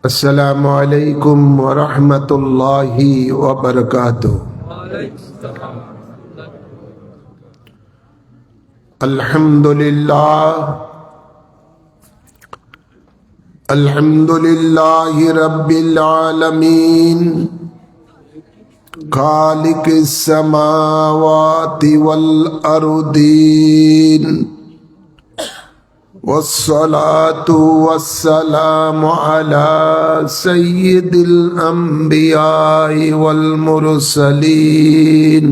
अस्सलामु अलैकुम व रहमतुल्लाहि व बरकातुहू। अल्हम्दुलिल्लाहि रब्बिल आलमीन खालिकिस समावाति वल अर्दीन वस्सलातु वस्सलामु अला सय्यिदिल अंबिया'i वल मुरसलीन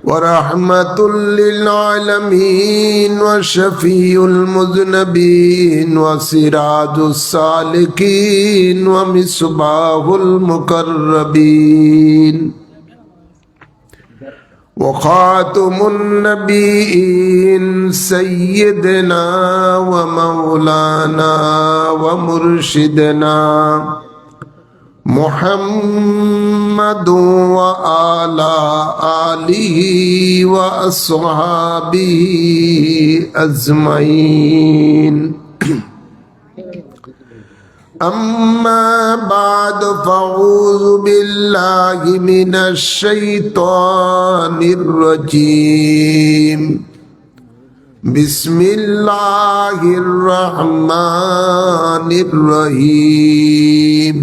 व रहमतुल लिल आलमीन व शफीउल मुज़नबीन व सिराजुस सालिकीन व मिसबाहुल मुक़र्रबीन व खातमुन नबीयीन सय्यदना व मौलाना व मुर्शिदना मुहम्मदु व आला आलिहि व अस्हाबिहि अजमईन। अम्मा बाद फ़अऊज़ु बिल्लाहि मिनश शैतानिर रजीम। बिस्मिल्लाहिर रहमानिर रहीम।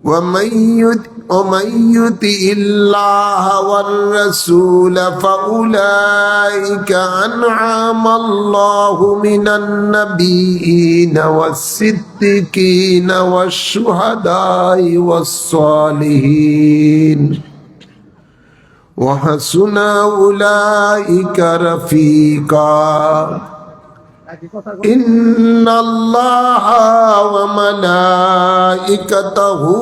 वमन युतिइल्लाह वर्रसूल फउलाइका अनअमल्लाहु मिनन नबिय्यीन वस्सिद्दीकीन वश्शुहदाई वस्सालिहीन व हसुना उलाइका रफीका। इन्नल्लाहा व मलाइकतहु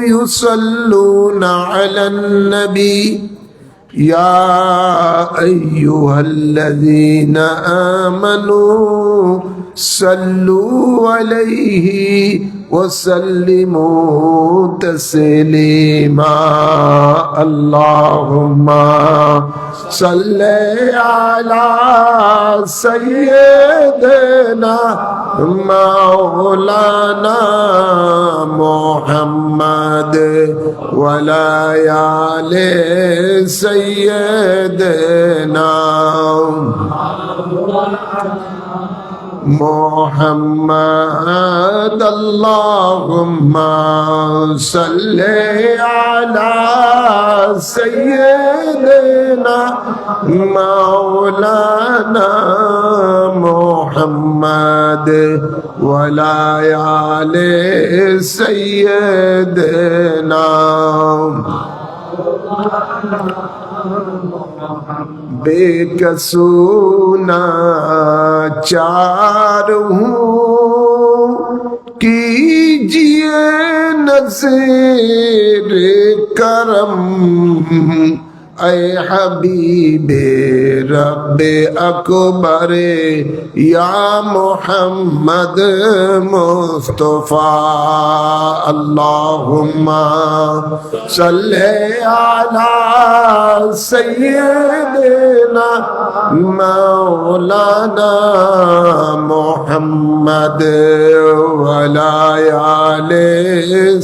युसल्लूना अलन नबी या अय्युहल्लज़ीना आमनू सल्लू अलैहि वसल्लिमू तस्लीमा। अल्लाहुम्मा सल्ली अला सय्यिदना मौलाना मुहम्मद व अला आले सय्यिदना मुहम्मद। अल्लाहुम्मा सल्ली अला सय्यिदना मौलाना मुहम्मद व अला आले सय्यिदना। बेकसूना चार हूँ कीजिए नज़र करम ऐ हबीबे रब्बे अकबर या मोहम्मद मुस्तफा। अल्लाहुम्मा सल्ली अला सय्यिदना मौलाना मुहम्मद व अला आले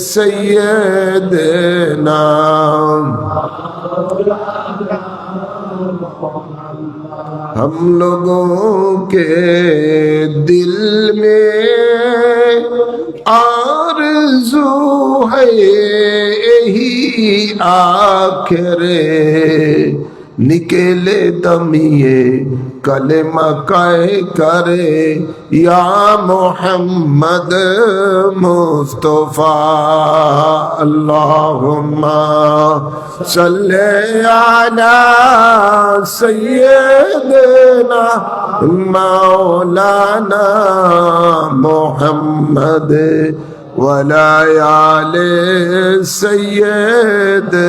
सय्यिदना। हम लोगों के दिल में आरज़ू है यही आखिरे निकले दमिए कलेमा कह करे या मोहम्मद मुस्तफा। अल्लाहुम्मा सल्ली अला सय्यिदना मौलाना मुहम्मद व अला आले सय्यिदना।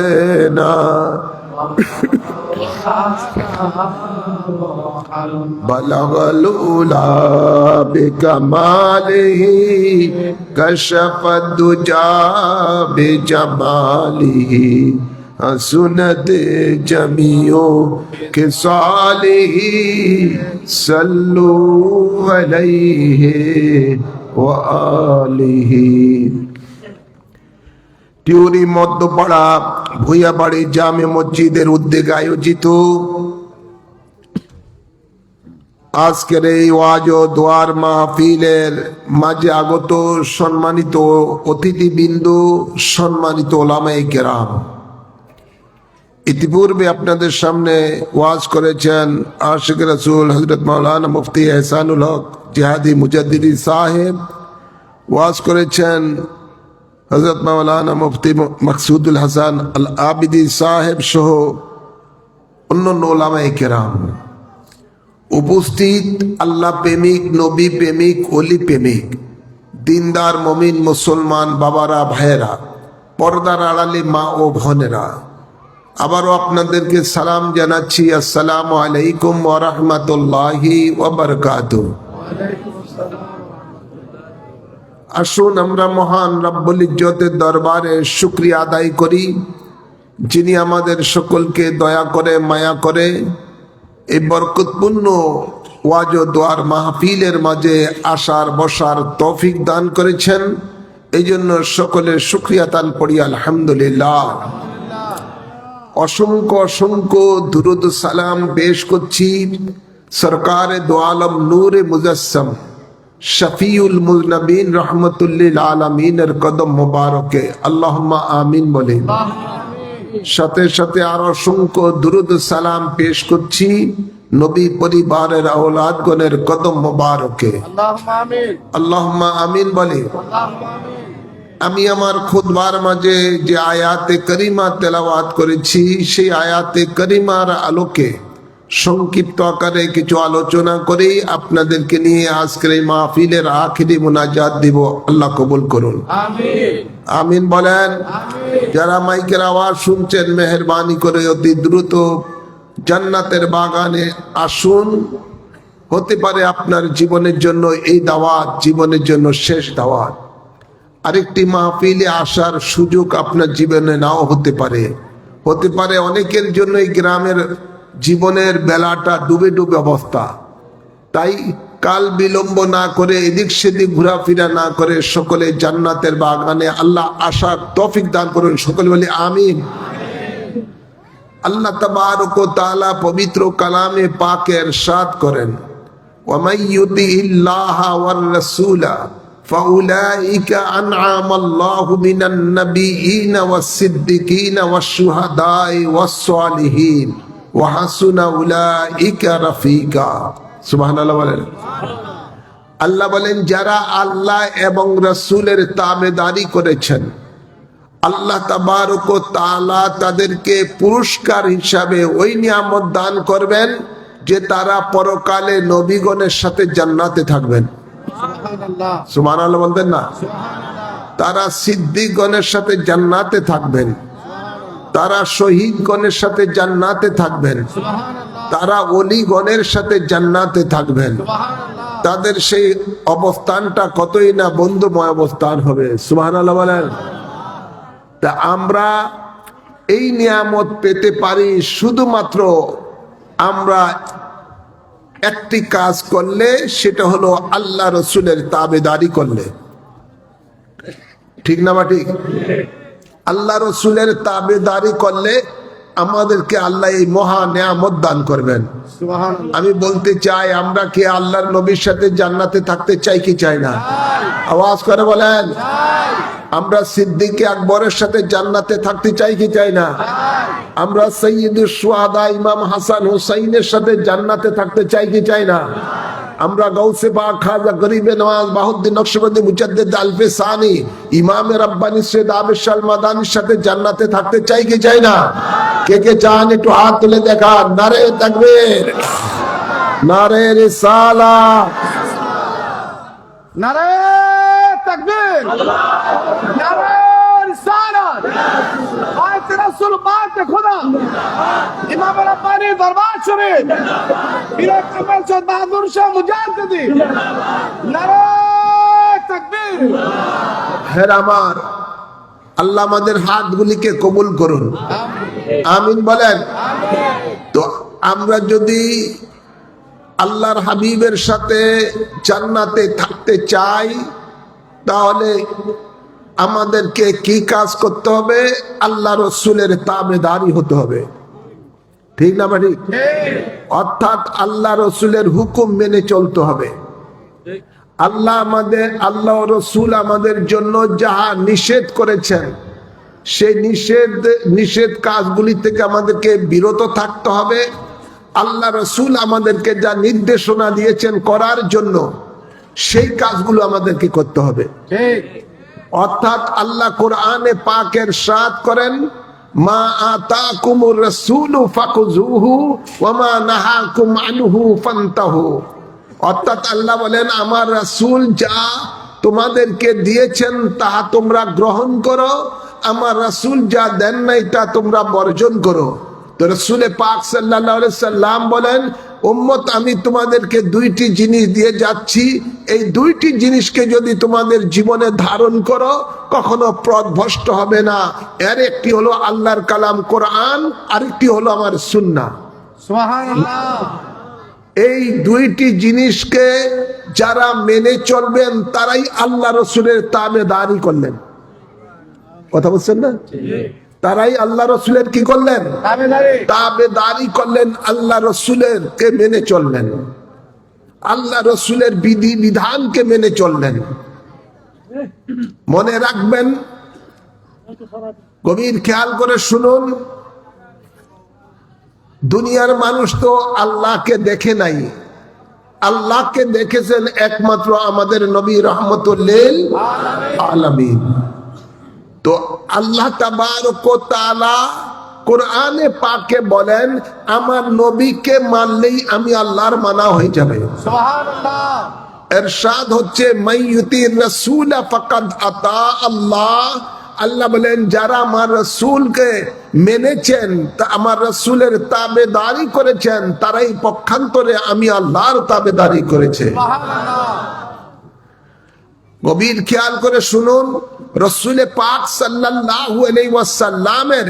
बलगल उला बिकमालिही कशफ दुजा बिजमालिही हसनत जमियो के सालिही सल्लु अलैहि व आलिही। টিউরি মধ্যপাড়া ভুইয়াবাড়ি জামে মসজিদের উদ্যোগে আয়োজিত আজকের এই ওয়াজ ও দোয়ার মাহফিলের মাঝে আগত সম্মানিত অতিথিবৃন্দ, সম্মানিত ওলামায়ে কেরাম, ইতিপূর্বে আপনাদের সামনে ওয়াজ করেছেন আশিক রাসূল হযরত মাওলানা মুফতি এহসানুল হক জিহাদি মুজাদ্দিদি সাহেব, ওয়াজ করেছেন হযরত মাওলানা মুফতি মাকসুদুল হাসান আল আবিদি সাহেব সহ অন্যান্য ওলামায়ে কেরাম। উপস্থিত আল্লাহ প্রেমিক, নবী প্রেমিক, ওলি প্রেমিক, দিনদার মমিন মুসলমান বাবারা, ভাইয়েরা, পর্দার আড়ালে মা ও বোনেরা, আবারও আপনাদেরকে সালাম জানাচ্ছি। আসসালামু আলাইকুম ওয়া রাহমাতুল্লাহি ওয়া বারাকাতুহু। আসুন আমরা মহান রব্বুল ইজ্জতের দরবারে শুকরিয়া আদায় করি, যিনি আমাদের সকলকে দয়া করে, মায়া করে এই বরকতপূর্ণ ওয়াজ ও দোয়ার মাহফিলের মাঝে আসার বসার তৌফিক দান করেছেন। এই জন্য সকলে শুকরিয়া তান পড়ি আলহামদুলিল্লাহ। অসংখ্য অসংখ্য দুরুদ সালাম পেশ করছি সরকারে দো আলম নূরে মুজাসসাম শফিউল মুজনবিন রহমতুল্লিল আলামিনের কদম মুবারকে আল্লাহুম্মা আমিন বলে, সাথে সাথে আর অসংখ্য দুরুদ সালাম পেশ করছি নবী পরিবারের আওলাদগণের কদম মুবারকে আল্লাহুম্মা আমিন বলে। আমি আমার খুতবার মাঝে যে আয়াতে করিমা তেলাওয়াত করেছি, সেই আয়াতে করিমার আলোকে সংক্ষিপ্ত আকারে কিছু আলোচনা করে আপনাদেরকে নিয়ে আজকের এই মাহফিলের আখিরি মুনাজাত দিব। আল্লাহ কবুল করুন, আমিন বলেন। যারা মাইকের আওয়াজ শুনছেন, মেহেরবানি করে অতি দ্রুত জান্নাতের বাগানে আসুন। হতে পারে আপনার জীবনের জন্য এই দাওয়াত জীবনের জন্য শেষ দাওয়াত। আরেকটি মাহফিলে আসার সুযোগ আপনার জীবনে নাও হতে পারে। হতে পারে অনেকের জন্য এই গ্রামের জীবনের বেলাটা ডুবে ডুবে অবস্থা। তাই কাল বিলম্ব না করে, এদিক সেদিক ঘোরাফেরা না করে সকলে জান্নাতের বাগানে আল্লাহ আসার তৌফিক দান করুন। সকলে বলি আমিন। আল্লাহ তাবারক ওয়া তাআলা পবিত্র কালামে পাকে ইরশাদ করেন, ওয়া মান ইউতিইল্লাহা ওয়ার রাসূলা ফাউলাইকা আনআমাল্লাহু মিনান নাবিয়িনা ওয়াস সিদ্দিকিনা ওয়াশ শুহাদাই ওয়াস সালিহিন ওয়া হাসুনা উলাইকা রাফিকা। সুবহানাল্লাহ বলেন। আল্লাহ বলেন, যারা আল্লাহ এবং রাসূলের তাবেদারি করেছেন, আল্লাহ তাবারক ওয়া তাআলা তাদেরকে পুরস্কার হিসাবে ওই নিয়ামত দান করবেন যে তারা পরকালে নবীগণের সাথে জান্নাতে থাকবেন। সুবহানাল্লাহ বলতেন না? তারা সিদ্দিকগণের সাথে জান্নাতে থাকবেন, তারা শহীদগণের সাথে জান্নাতে থাকবেন, তারা ওলিগণের সাথে জান্নাতে থাকবেন। তাদের সেই অবস্থানটা কতই না বন্ধুময় অবস্থান হবে। সুবহানাল্লাহ বলেন। তা আমরা এই নিয়ামত পেতে পারি শুধুমাত্র আমরা একটি কাজ করলে, সেটা হলো আল্লাহ রসুলের তাবেদারি করলে। ঠিক না বা ঠিক? আল্লাহ রসুলের তাবেদারি করলে আমাদেরকে আল্লাহ এই মহা নিয়ামত দান করবেন। আমি বলতে চাই, আমরা কি আল্লাহর নবীর সাথে জান্নাতে থাকতে চাই কি চাই না? আওয়াজ করে বলেন। আমরা সিদ্দিক আকবরের সাথে জান্নাতে থাকতে চাই কি চাই না? আমরা সৈয়দুশ শুহাদা ইমাম হাসান হুসাইনের সাথে জান্নাতে থাকতে চাই কি চাই না? আমরা গৌসে পাক খাজা গরিবে নওয়াজ বাহুদ্দিন নকশবন্দি মুজাদ্দিদ আলফে সানি ইমাম রাব্বানি সৈয়দ আবেদ শাহ মাদানির সাথে জান্নাতে থাকতে চাই কি চাই না? কে কে চান একটু হাত তুলে দেখান। নারে তাকবীর, নারে রিসালাত, নারে তাকবীর, নারে রিসালাত, আয়াত রাসূল বাতে খোদা, ইমাম রাব্বানি দরবার শরীফ, পীর কামাল চাঁদ বাহাদুর শাহ মুজাদ্দিদি, নারে তাকবীর। হের আমার আল্লাহ আমাদের হাতগুলিকে কবুল করুন, আমিন বলেন। তো আমরা যদি আল্লাহর হাবিবের সাথে জান্নাতে থাকতে চাই, তাহলে আমাদেরকে কি কাজ করতে হবে? আল্লাহ রসুলের তাবেদারি হতে হবে, ঠিক না ভাই? অর্থাৎ আল্লাহ রসুলের হুকুম মেনে চলতে হবে। আল্লাহ রসুল আমাদের জন্য যাহা নিষেধ করেছেন, সেই নিষেধ কাজগুলি থেকে আমাদেরকে বিরত থাকতে হবে। আল্লাহ রসুল আমাদেরকে যা নির্দেশনা দিয়েছেন করার জন্য, সেই কাজগুলো আমাদেরকে করতে হবে। অর্থাৎ আল্লাহ কোরআনে পাকের ইরশাদ করেন, মা আতাকুমুর রাসূলু ফাকুযুহু ওয়া মা নাহাকুম আনহু ফান্তাহু। অর্থাৎ আল্লাহ বলেন, আমার রাসূল যা তোমাদেরকে দিয়েছেন তাহা তোমরা গ্রহণ করো, আমার রাসূল যা দেন নাই তা তোমরা বর্জন করো। তো রাসূলে পাক সাল্লাল্লাহু আলাইহি সাল্লাম বলেন, উম্মত আমি তোমাদেরকে দুইটি জিনিস দিয়ে যাচ্ছি, এই দুইটি জিনিসকে যদি তোমাদের জীবনে ধারণ করো কখনো পথভ্রষ্ট হবে না। এর একটি হলো আল্লাহর কালাম কোরআন, আরেকটি হলো আমার সুন্নাহ। সুবহানাল্লাহ। এই দুইটি জিনিসকে যারা মেনে চলবেন তারাই আল্লাহ রসুলের তাবেদারি করলেন। কথা বলছেন না? তারাই আল্লাহ রসুলের কি করলেন? তাবেদারি করলেন, আল্লাহ রসুলের কে মেনে চললেন, আল্লাহ রসুলের বিধি বিধানকে মেনে চললেন। মনে রাখবেন, গভীর খেয়াল করে শুনুন, দুনিয়ার মানুষ তো আল্লাহকে দেখে নাই, আল্লাহকে দেখেছেন একমাত্র আমাদের নবী রাহমাতুল লিল আলামিন। তো আল্লাহ তাবারক ওয়া তাআলা কোরআনে পাকে বলেন, আমার নবীকে মানলেই আমি আল্লাহর মানা হয়ে যাবে। সুবহানাল্লাহ। ইরশাদ হচ্ছে, মাইয়ুতির রাসূল ফাকাদ আতা আল্লাহ। আল্লাহ বলেন, যারা আমার রাসূলকে মেনেছেন, আমার রাসূলের তাবেদারি করেছেন, তারাই পক্ষান্তরে আমি আল্লাহর তাবেদারি করেছে। সুবহানাল্লাহ। গভীর খেয়াল করে শুনুন, রাসূলে পাক সাল্লাল্লাহু আলাইহি ওয়াসাল্লামের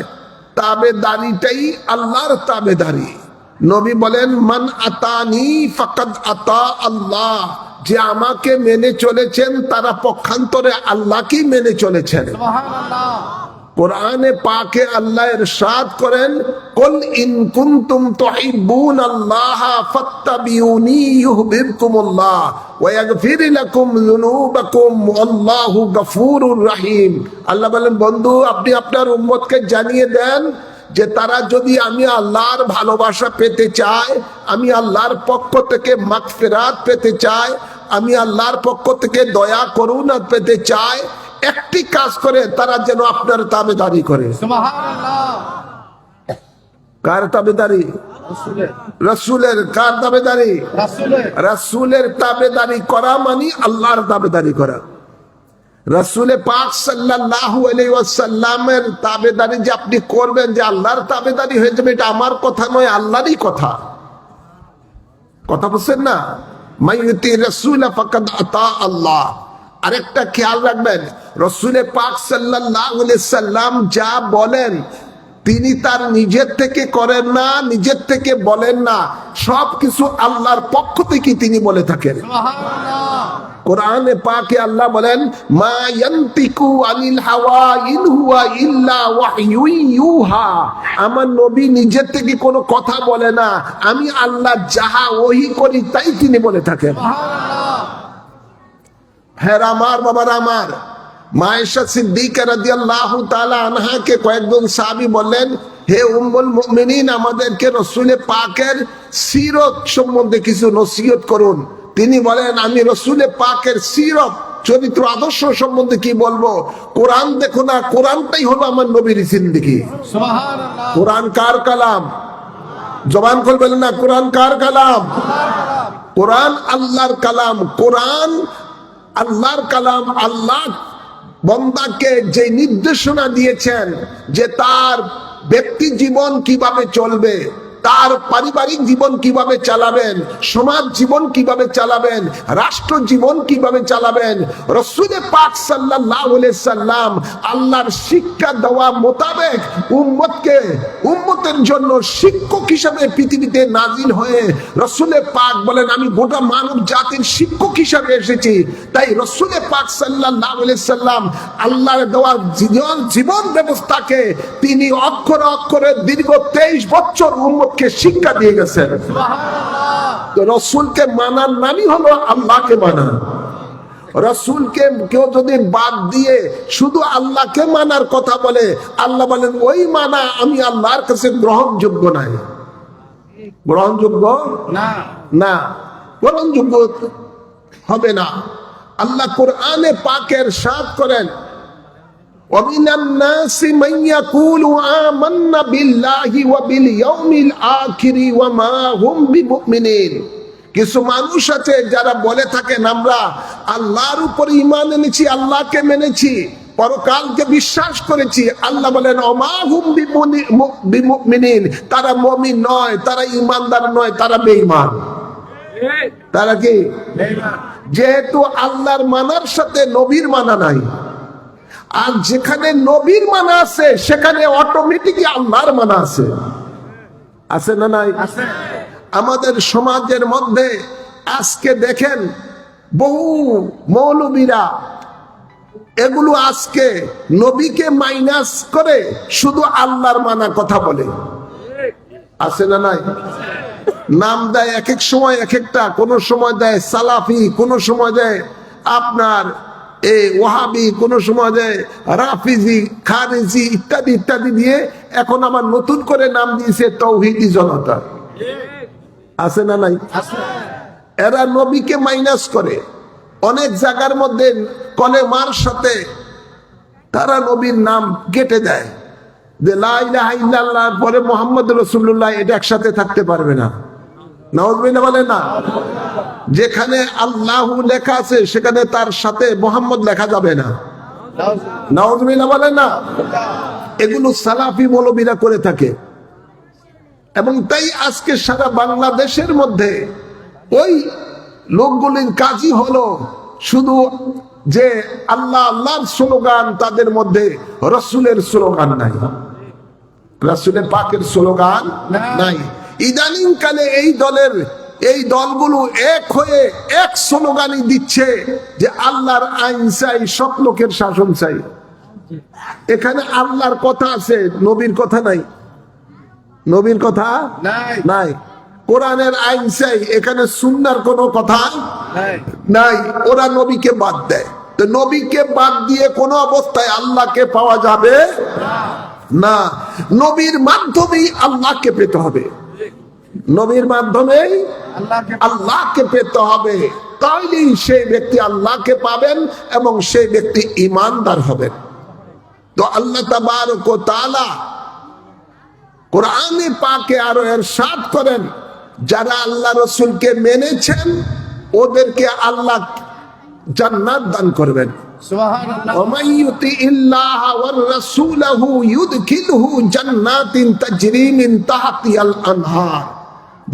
তাবেদারিটাই আল্লাহর তাবেদারি। নবী বলেন, মান আতানি ফাকাদ আতা আল্লাহ। যে আমাকে মেনে চলেছেন তারা পক্ষান্তরে আল্লাহকেই মেনে চলেছেন। সুবহানাল্লাহ। কোরআনে পাকে আল্লাহ ইরশাদ করেন, কুল ইন কুনতুম তুহিব্বুনাল্লাহ ফাত্তাবিউনি ইউহিব্বুকুমুল্লাহ ওয়া ইয়াগফির লাকুম যুনুবাকুম ওয়াল্লাহু গফুরুর রহিম। আল্লাহ বলেন, বন্ধু আপনি আপনার উম্মতকে জানিয়ে দেন যে তারা যদি আমি আল্লাহর ভালোবাসা পেতে চায়, আমি আল্লাহর পক্ষ থেকে মাগফিরাত পেতে চায়, আমি আল্লাহর পক্ষ থেকে দয়া করুণা পেতে চায়, একটি কাজ করে, তারা যেন আপনার তাবেদারি করে। সুবহানাল্লাহ। কার তাবেদারি? রাসূলের। কার তাবেদারি? রাসূলের তাবেদারি করা মানে আল্লাহর তাবেদারি করা। রাসূলে পাক সাল্লাল্লাহু আলাইহি ওয়াসাল্লামের তাবেদারি যে আপনি করবেন, যে আল্লাহর তাবেদারি হয়ে যাবে, এটা আমার কথা নয়, আল্লাহরই কথা। কথা বলছেন না? মাইয়ুতি রাসূল ফাকাদ আতা আল্লাহ। আরেকটা খেয়াল রাখবেন, রাসূলে পাক সাল্লাল্লাহু আলাইহি সাল্লাম যা বলেন তিনি তার নিজের থেকে করেন না, নিজের থেকে বলেন না, সবকিছু আল্লাহর পক্ষ থেকে তিনি বলে থাকেন। সুবহানাল্লাহ। কোরআনে পাকে আল্লাহ বলেন, মা ইয়ানতিকু আনিল হাওয়া ইন হুয়া ইল্লা ওয়াহয়ুন ইউহা। আমার নবী নিজের থেকে কোনো কথা বলে না, আমি আল্লাহ যাহা ওহী করি তাই তিনি বলে থাকেন। সুবহানাল্লাহ। হ্যাঁ আমার বাবার, আমার মা আয়েশা সিদ্দিকা রাদিয়াল্লাহু তাআলা আনহাকে কয়েকজন সাহাবী বললেন, হে উম্মুল মুমিনিন, আমাদেরকে রাসূলে পাকের সিরত সম্বন্ধে কিছু নসিহত করুন। তিনি বলেন, আমি রাসূলে পাকের সিরত, চরিত্র আদর্শ সম্বন্ধে কি বলবো? কোরআন দেখো না, কোরআনটাই হলো আমার নবীর জিন্দেগি। সুবহানাল্লাহ। কোরআন কার কালাম? জবান খুলে বলেন না, কোরআন কার কালাম? কোরআন আল্লাহর কালাম। কোরআন আল্লাহর কালাম। আল্লাহ বান্দাকে যে নির্দেশনা দিয়েছেন যে তার ব্যক্তি জীবন কিভাবে চলবে, তার পারিবারিক জীবন কিভাবে চালাবেন, সমাজ জীবন কিভাবে চালাবেন, রাষ্ট্র জীবন কিভাবে চালাবেন, রাসূল পাক সাল্লাল্লাহু আলাইহি সাল্লাম আল্লাহর শিক্ষা দেওয়া মোতাবেক উম্মতের জন্য শিক্ষক হিসেবে পৃথিবীতে নাজিল হয়ে রাসূল পাক বলেন, আমি গোটা মানব জাতির শিক্ষক হিসেবে এসেছি। তাই রাসূল পাক সাল্লাল্লাহু আলাইহি সাল্লাম আল্লাহর দেওয়া জীবন ব্যবস্থাকে তিনি অক্ষরে অক্ষরে দীর্ঘ 23 বছর উম্মতকে শিক্ষা দিয়ে গেছেন। তো রাসূলকে মানার নামই হলো আল্লাহকে মানা। রাসূলকে কেউ যদি বাদ দিয়ে শুধু আল্লাহকে মানার কথা বলে, আল্লাহ বলেন ওই মানা আমি আল্লাহর কাছে গ্রহণযোগ্য নাই, গ্রহণযোগ্য না, গ্রহণযোগ্য হবে না। আল্লাহ কোরআনে পাকের ইরশাদ করেন, وَمِنَ النَّاسِ مَن يَقُولُ آمَنَّا بِاللَّهِ وَبِالْيَوْمِ الْآخِرِ وَمَا هُمْ بِمُؤْمِنِينَ। কিছু মানুষ আছে যারা বলে থাকেন আমরা আল্লাহর উপর ঈমান এনেছি, আল্লাহকে মেনেছি, পরকালকে বিশ্বাস করেছি। আল্লাহ বলেন ওমা হুম বিমুমিনিন, তারা মুমিন নয়, তারা ঈমানদার নয়, তারা বেঈমান। তারা কি? যেহেতু আল্লাহর মানার সাথে নবীর মানা নাই, আর যেখানে নবীর মানা আছে সেখানে অটোমেটিকই আল্লাহর মানা আছে। আছে না নাই? আমাদের সমাজের মধ্যে আজকে দেখেন বহু মৌলবীরা এগুলো আজকে নবীকে মাইনাস করে শুধু আল্লাহর মানা কথা বলে। আছে না নাই? নাম দেয় এক এক সময় এক একটা, কোন সময় দেয় সালাফি, কোন সময় দেয় আপনার ওয়াহাবি, কোন সময় দেয় রাফিজি, খারিজি ইত্যাদি ইত্যাদি দিয়ে এখন আবার নতুন করে নাম দিয়েছে তৌহিদি জনতা। আছে না নাই? এরা নবীকে মাইনাস করে অনেক জায়গার মধ্যে কলেমার সাথে তারা নবীর নাম কেটে দেয়, যে লা ইলাহা ইল্লাল্লাহর পরে মুহাম্মদ রাসূলুল্লাহ এটা একসাথে থাকতে পারবে না। নাউযুবিল্লাহ বলে না। যেখানে আল্লাহু লেখা আছে সেখানে তার সাথে মুহাম্মদ লেখা যাবে না। নাউযুবিল্লাহ বলে না। এগুলো সালাফি মৌলবীরা করে থাকে। এবং তাই আজকে সারা বাংলাদেশের মধ্যে ওই লোকগুলির কাজই হলো শুধু যে আল্লাহ আল্লাহর স্লোগান, তাদের মধ্যে রাসূলের স্লোগান নাই, রাসূলের পাকের স্লোগান নাই। ইদানিং কালে এই দলগুলো এক হয়ে এক স্লোগানই দিচ্ছে যে আল্লাহর আইন চাই, সব লোকের শাসন চাই। এখানে আল্লাহর কথা আছে, নবীর কথা নাই, নবীর কথা নাই। কোরআনের আইন চাই, এখানে সুন্নাহর কোনো কথা নাই। ওরা নবীকে বাদ দেয়। তো নবীকে বাদ দিয়ে কোনো অবস্থায় আল্লাহকে পাওয়া যাবে না। নবীর মাধ্যমেই আল্লাহকে পেতে হবে, নবীর মাধ্যমেই আল্লাহকে পেতে হবে। তাইলেই সেই ব্যক্তি আল্লাহকে পাবেন এবং সেই ব্যক্তি ঈমানদার হবেন। তো আল্লাহ তাবারক ওয়া তাআলা কোরআনে পাকে আরো ইরশাদ করেন, যারা আল্লাহ রাসূলকে মেনেছেন ওদেরকে আল্লাহ জান্নাত দান করবেন। সুবহানাল্লাহ। ওয়া মান ইউতিইল্লাহা ওয়ার রাসূলাহু ইউদখিলহু জান্নাতিন তাজরি মিন তাহতিহাল আনহার।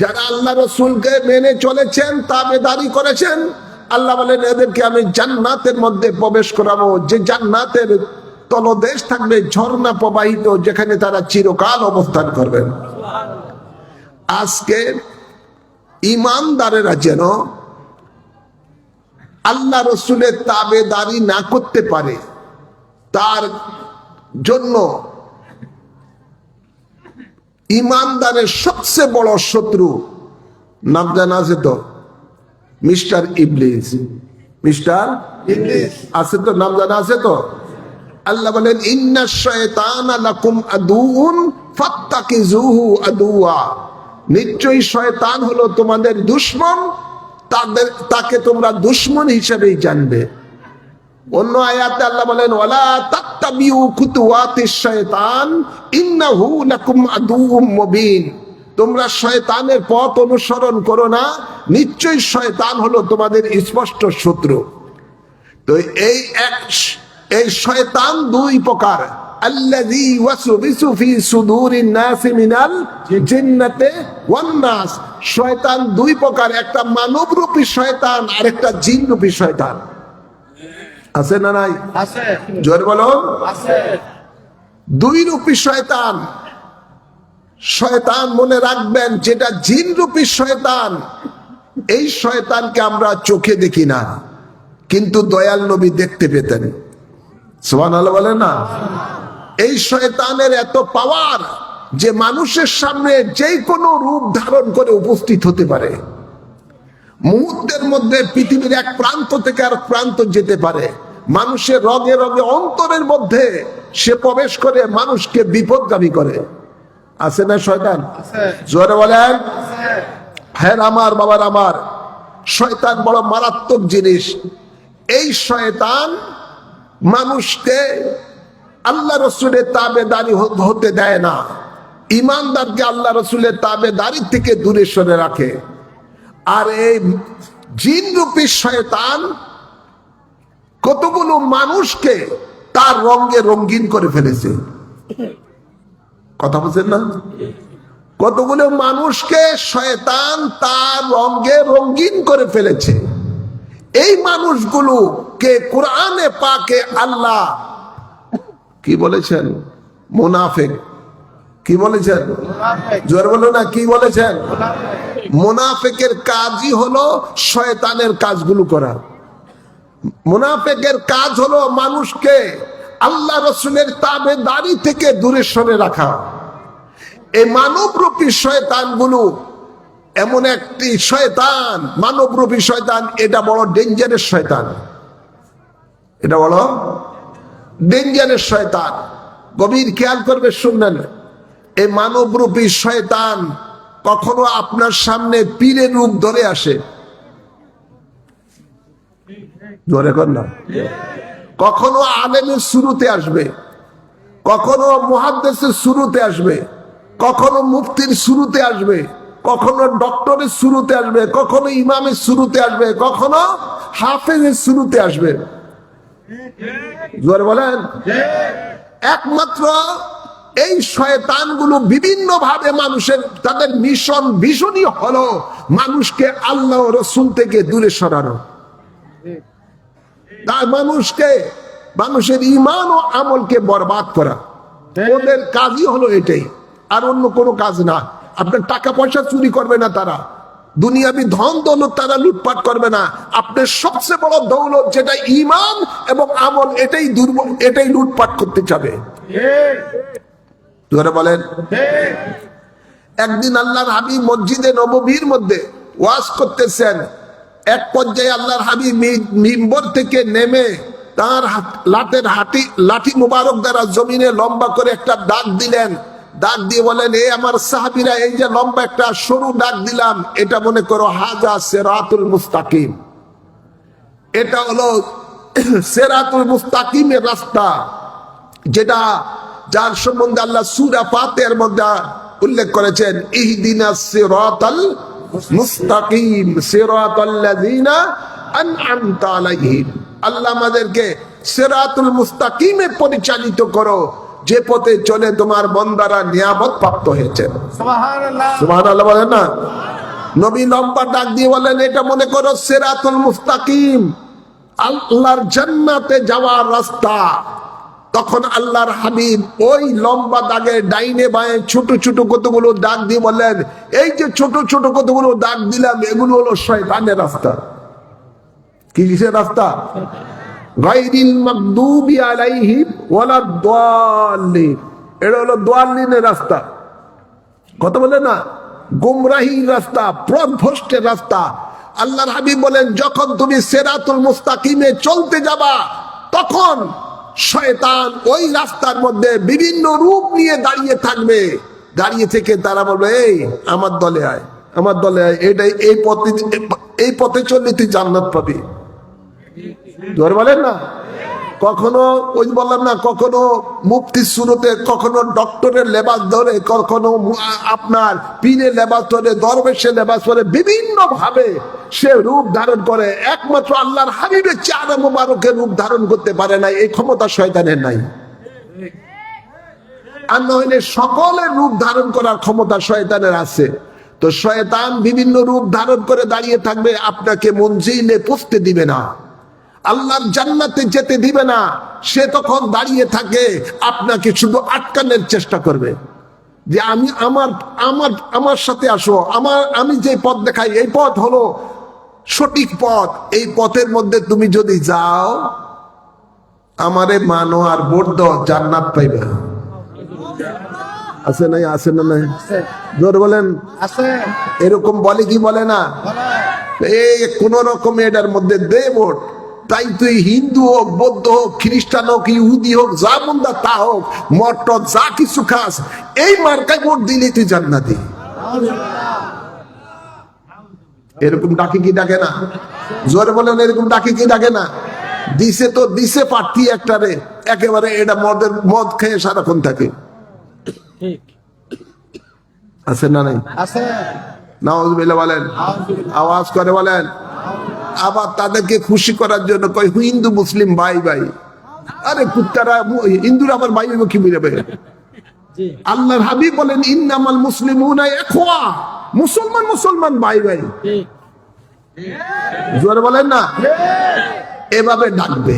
যারা আল্লাহ রাসূলকে মেনে চলেছেন, তাবেদারি করেছেন, আল্লাহ বলেন এদেরকে আমি জান্নাতের মধ্যে প্রবেশ করাবো, যে জান্নাতের তলদেশ থাকবে ঝর্ণা প্রবাহিত, যেখানে তারা চিরকাল অবস্থান করবেন। আজকে ঈমানদারেরা যেন আল্লাহ রসুলের তাবেদারি না করতে পারে, তার জন্য ঈমানদারের সবচেয়ে বড় শত্রু নাম জানা আছে তো? মিস্টার ইবলিস। মিস্টার ইবলিস আছে তো? নাম জানা আছে তো? আল্লাহ বলেন ইন্নাশ শায়তানা লাকুম আদুউন ফাত্তাকিজুহু আদুয়া। নিশ্চয়ই শয়তান হলো তোমাদের দুশমন, তাকে তোমরা দুশমন হিসেবেই জানবে। অন্য আয়াতে আল্লাহ বলেন ওয়ালা তাত্তাবিউ খুতুওয়াতিশ শায়তান ইন্নাহু লাকুম আদুউম মুবিন। তোমরা শয়তানের পথ অনুসরণ করো না, নিশ্চয়ই শয়তান হলো তোমাদের স্পষ্ট শত্রু। তো এই শয়তান দুই প্রকার, আল্লাযী ওয়াসওয়িসু ফি সুদুরিন নাসি মিনাল জিন্নাতি ওয়ান নাস। শয়তান দুই প্রকার, একটা মানবরূপী শয়তান আর একটা জিনরূপী শয়তান। আছে না নাই? আছে। জোরে বলো। আছে। দুই রূপী শয়তান। শয়তান মনে রাখবেন, যেটা জিনরূপী শয়তান, এই শয়তানকে আমরা চোখে দেখি না, কিন্তু দয়াল নবী দেখতে পেতেন। সুবহানাল্লাহ বলেন না? এই শয়তানের এত পাওয়ার যে মানুষের সামনে যে কোনো রূপ ধারণ করে উপস্থিত হতে পারে। মুহূর্তের মধ্যে পৃথিবীর এক প্রান্ত থেকে আর প্রান্ত যেতে পারে। মানুষের রগে রগে অন্তরের মধ্যে সে প্রবেশ করে মানুষকে বিপদগামী করে। আছে না শয়তান? জোরে বলেন। হ্যাঁ আমার বাবার আমার, শয়তান বড় মারাত্মক জিনিস। এই শয়তান মানুষকে আল্লাহ রসুলের তাবেদারি হতে দেয় না, ইমানদারকে আল্লাহ রসুলের তাবেদারি থেকে দূরে সরে রাখে। আর এই জিনরূপী শয়তান কতগুলো মানুষকে তার রঙে রঙিন করে ফেলেছে। কথা বলছেন না? কতগুলো মানুষকে শয়তান তার রঙে রঙিন করে ফেলেছে। এই মানুষগুলোকে কোরআনে পাকে আল্লাহ কি বলেছেন? মুনাফিক। কি বলেছেন? জোর বলো না, কি বলেছেন? মুনাফিকের কাজই হলো শয়তানের কাজগুলো করা। মুনাফিকের কাজ হলো মানুষকে আল্লাহ রসুলের তাবেদারি থেকে দূরে সরে রাখা। এই মানবরূপী শয়তানগুলো এমন একটি শয়তান, মানবরূপী শয়তান, এটা বড় ডেঞ্জারাস শয়তান। এটা বড় ডেঞ্জারাস শয়তান। গভীর খেয়াল করবে, শুনবেন। এই মানবরূপী শয়তান কখনো আপনার সামনে পীরের রূপ ধরে আসে, ধরে কর না, কখনো আলেমের শুরুতে আসবে, কখনো মুহাদ্দিসের শুরুতে আসবে, কখনো মুফতির শুরুতে আসবে, কখনো ডক্টরের শুরুতে আসবে, কখনো ইমামের শুরুতে আসবে, কখনো হাফেজের শুরুতে আসবে। জোরে বলেন। একমাত্র এই শয়তানগুলো বিভিন্ন ভাবে মানুষের, তাদের মিশন ভীষণই হলো মানুষকে আল্লাহ ও রাসূল থেকে দূরে সরানো। তাই মানুষকে, মানুষের ঈমান ও আমলকে বরবাদ করা, ওদের কাজই হলো এটাই, আর অন্য কোনো কাজ না। আপনার টাকা পয়সা চুরি করবে না তারা, দুনিয়াবি ধন দৌলত তারা লুটপাট করবে না। আপনার সবচেয়ে বড় দৌলত যেটা ঈমান এবং আমল, এটাই দুর্বল, এটাই লুটপাট করতে চাবে। বলেন। একদিন আল্লাহর হাবিব মসজিদে নববীর মধ্যে ওয়াজ করতেছেন। এক পর্যায়ে আল্লাহর হাবিব মিম্বর থেকে নেমে তার লাঠি মুবারক দ্বারা জমিনে লম্বা করে একটা ডাক দিলেন। ডাক দিয়ে বলেন, এ আমার সাহাবীরা, এই যে লম্বা একটা সরু ডাক দিলাম, এটা মনে করো হাজা সিরাতুল মুস্তাকিম। এটা হলো সিরাতুল মুস্তাকিমের রাস্তা, যেটা, যার সম্বন্ধে আল্লাহ সূরা ফাতিহার মধ্যে উল্লেখ করেছেন, ইহদিনাস সিরাতাল মুস্তাকিম সিরাতাল্লাযিনা আন'আমতা আলাইহিম। আল্লাহ আমাদেরকে সিরাতুল মুস্তাকিমে পরিচালিত করো, যে পথে চলে তোমার বান্দারা নিয়ামত প্রাপ্ত হয়েছে। সুবহানাল্লাহ, সুবহানাল্লাহ বলেন না? নবী লম্বা ডাক দিয়ে বলেন, এটা মনে করো সিরাতুল মুস্তাকিম, আল্লাহর জান্নাতে যাওয়ার রাস্তা। তখন আল্লাহর হাবিব ওই লম্বা দাগে ডাইনে বাঁয়ে ছোট ছোট কতগুলো দাগ দিয়ে বললেন, এই যে ছোট ছোট কতগুলো দাগ দিলাম, এগুলো হলো শয়তানের রাস্তা। কি কিসের রাস্তা? গায়রিল মাগদুবি আলাইহিম ওয়ালাদ দাল্লিন। এটা হলো দাল্লিনের রাস্তা। কথা বলে না, গুমরাহির রাস্তা, পথভ্রষ্টের রাস্তা। আল্লাহর হাবিব বলেন, যখন তুমি সিরাতুল মুস্তাকিমে চলতে যাবা, তখন শয়তান ওই রাস্তার মধ্যে বিভিন্ন রূপ নিয়ে দাঁড়িয়ে থাকবে। দাঁড়িয়ে থেকে তারা বলবে, এই আমার দলে আয়, আমার দলে আয়, এটাই এই পথে চললে তুই জান্নাত পাবি। ধরে বলেন না? কখনো ওই বললাম না, কখনো মুফতির শুরুতে, কখনো ডক্টরের লেবাস ধরে, কখনো আপনার পীরের লেবাস ধরে, দরবেশের লেবাস ধরে, বিভিন্ন ভাবে সে রূপ ধারণ করে। একমাত্র আল্লাহর হাবিবের চেহারা মোবারকের রূপ ধারণ করতে পারে না, এই ক্ষমতা শয়তানের নাই। আর নইলে সকলের রূপ ধারণ করার ক্ষমতা শয়তানের আছে। তো শয়তান বিভিন্ন রূপ ধারণ করে দাঁড়িয়ে থাকবে, আপনাকে মঞ্জিলে পৌঁছতে দিবে না, আল্লাহর জান্নাতে যেতে দিবে না। সে তখন দাঁড়িয়ে থাকে, আপনাকে শুধু আটকানোর চেষ্টা করবে যে আমি আমার সাথে আসো, আমি যে পথ দেখাই এই পথ হলো সঠিক পথ, এই পথের মধ্যে তুমি যদি যাও আমারে মানো আর ভোট দাও, জান্নাত পাইবে। আছে নাই? আছে না নাই? জোর বলেন। আছে। এরকম বলে কি বলে না? এই কোন রকম এটার মধ্যে দে ভোট, তাই তুই হিন্দু হোক, বৌদ্ধ হোক, খ্রিস্টান হোক, ইহুদি হোক, যা মুন্দা তা হোক, মট যা কিছু খাস, এই মার্কায় ভোট দিলে তুই জান্নাতি। এরকম ডাকে কি ডাকে না? জোরে বলেন, এরকম ডাকে কি ডাকে না? দিছে তো দিছে প্রার্থী একটারে, একেবারে এটা মদ খেয়ে সারাক্ষণ থাকে। আছে না নাই? আছে। নাউজুবিল্লাহ বলেন, আওয়াজ করে বলেন। আবার তাদেরকে খুশি করার জন্য কয় হিন্দু মুসলিম ভাই ভাই। আরে কুত্তারা, হিন্দুরা আমার ভাই কি বুঝাবে? আল্লাহর হাবিব বলেন ইন্নামাল মুসলিমুনা ইখওয়া, মুসলমান মুসলমান ভাই ভাই। জোরে বলেন না। এভাবে ডাকবে,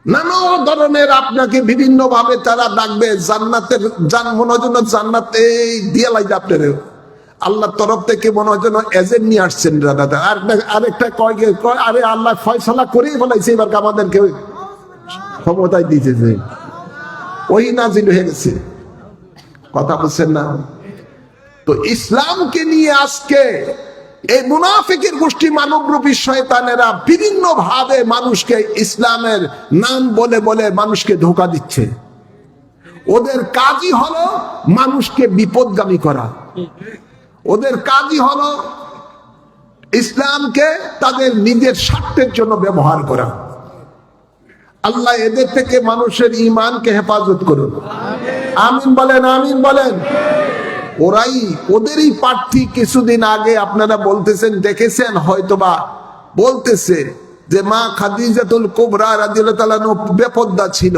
নানা ধরনের আপনাকে বিভিন্ন ভাবে তারা ডাকবে। জান্নাতের মনে হয় যেন জান্নাতে দিয়ে লাগবে আপনার, আল্লাহর তরফ থেকে মনে হয় যেন এজেন্ট নিয়ে আসছেন। দাদা আরেকটা কয় আরে আল্লাহ ফয়সালা করেই বলাইছে, এবার আমাদেরকে ক্ষমতায় দিয়েছে, ওই নাজিল হয়ে গেছে। কথা বলছেন না? তো ইসলামকে নিয়ে আজকে এই মুনাফিকের গোষ্ঠী, মানবরূপী শয়তানেরা বিভিন্ন ভাবে মানুষকে ইসলামের নাম বলে বলে মানুষকে ধোঁকা দিচ্ছে। ওদের কাজই হলো মানুষকে বিপদগামী করা, ওদের কাজই হলো ইসলামকে তাদের নিজের স্বার্থের জন্য ব্যবহার করা। আল্লাহ এদের থেকে মানুষের ঈমানকে হেফাজত করুন, আমিন বলেন, আমিন বলেন। ওদেরই প্রার্থী কিছুদিন আগে আপনারা বলতেছেন, দেখেছেন হয়তোবা, বলতেছে যে মা খাদিজাতুল কুবরা রাদিয়াল্লাহু তাআলা বেপর্দা ছিল,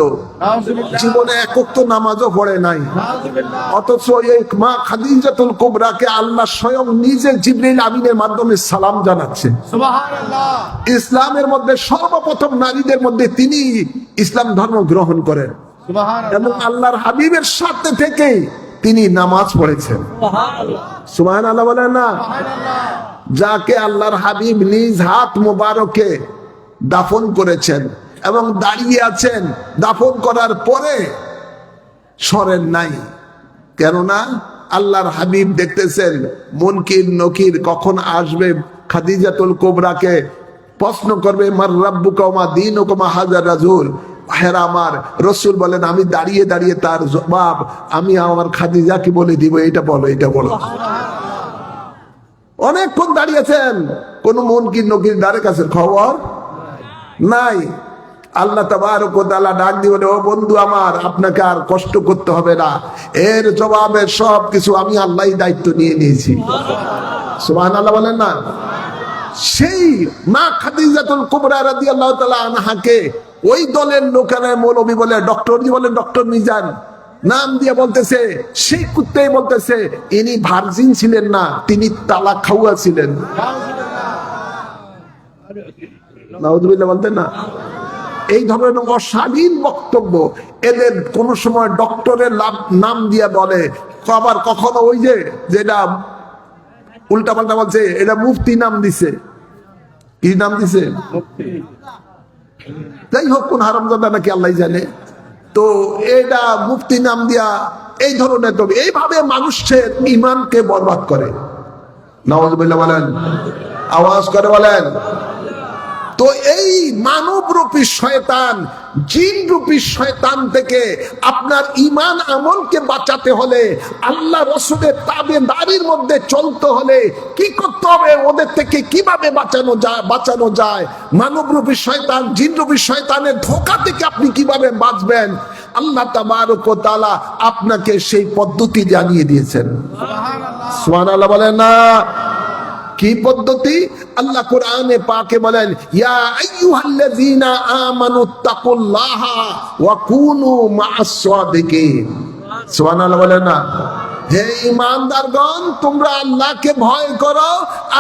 জীবনে এক ওয়াক্ত নামাজও পড়ে নাই, অথচ এই মা খাদিজাতুল কুবরাকে আল্লাহ স্বয়ং নিজে জিবরিল আমিনের মাধ্যমে সালাম জানাচ্ছেন। সুবহানাল্লাহ। ইসলামের মধ্যে সর্বপ্রথম নারীদের মধ্যে তিনি ইসলাম ধর্ম গ্রহণ করেন এবং আল্লাহর হাবিবের সাথে থেকে তিনি নামাজ পড়েছেন। সুবহানাল্লাহ বলেন না। যাকে আল্লাহর হাবিব নিজ হাত মোবারকে দাফন করেছেন এবং দাঁড়িয়ে আছেন, দাফন করার পরে সরেন নাই, কেননা আল্লাহর হাবিব দেখতেছেন মুনকির নকির কখন আসবে, খাদিজাতুল কুবরাকে প্রশ্ন করবে মার রাব্বুকা ওয়া মা দীনুকা মা হাযার রাজুল। হেরা আমার রসুল বলেন আমি দাঁড়িয়ে দাঁড়িয়ে তার জবাব আমি আমার খাদিজাকে বলে দিব, এটা বলো, এটা বলো। অনেকক্ষণ দাঁড়িয়েছেন, কোন মুনকির নকির দ্বারের কাছে খবর নাই। আল্লাহ তাবারক ওয়া তাআলা ডাক দিবেন, ও বন্ধু আমার, আপনাকে আর কষ্ট করতে হবে না, এর জবাবে সব কিছু আমি আল্লাহই দায়িত্ব নিয়ে নিয়েছি। সুবহানাল্লাহ বলেন না। সেই মা খাদিজাতুল কুবরা রাদিয়াল্লাহু তাআলা আনহাকে ওই দলের লোকেরা মৌলবী বলে, ডক্টর বলে, ডক্টর মিজান নাম দিয়ে বলতেছে, সেই কুত্তাই বলতেছে ইনি ভার্জিন ছিলেন না, তিনি তালাক খাওয়া ছিলেন। নাউযুবিল্লাহ বলতেন না। এই ধরনের অশালীন বক্তব্য এদের কোন সময় ডক্টরের নাম দিয়ে বলে, আবার কখনো ওই যে যেটা উল্টাপাল্টা বলছে, এটা মুফতি নাম দিছে। কি নাম দিছে? যাই হোক, কোন হারামজাদা নাকি আল্লাহ জানে। তো এটা মুফতি নাম দিয়া এই ধরনের, তবে এইভাবে মানুষের ঈমানকে বরবাদ করে। নাউযুবিল্লাহ বলেন, আওয়াজ করে বলেন। তো এই মানবরূপী শয়তান, জিনরূপী শয়তান থেকে আপনার ঈমান আমলকে বাঁচাতে হলে, আল্লাহ রাসূলের তাবেদারির মধ্যে চলতে হলে কি করতে হবে, ওদের থেকে কিভাবে বাঁচানো যায়, মানবরূপী শয়তান, জিনরূপী শয়তানের ধোঁকা থেকে আপনি কিভাবে বাঁচবেন, আল্লাহ তাবারক ওয়া তাআলা আপনাকে সেই পদ্ধতি জানিয়ে দিয়েছেন। সুবহানাল্লাহ বলেন না। কি পদ্ধতি? আল্লাহ কোরআনে পাকে বলেন, ইয়া আইয়ুহাল্লাযীনা আমানুত্তাকুল্লাহা ওয়া কুনু মা'আস সাদিকিন। সুবহানাল্লাহ বলেন না? হে ঈমানদারগণ, তোমরা আল্লাহকে ভয় করো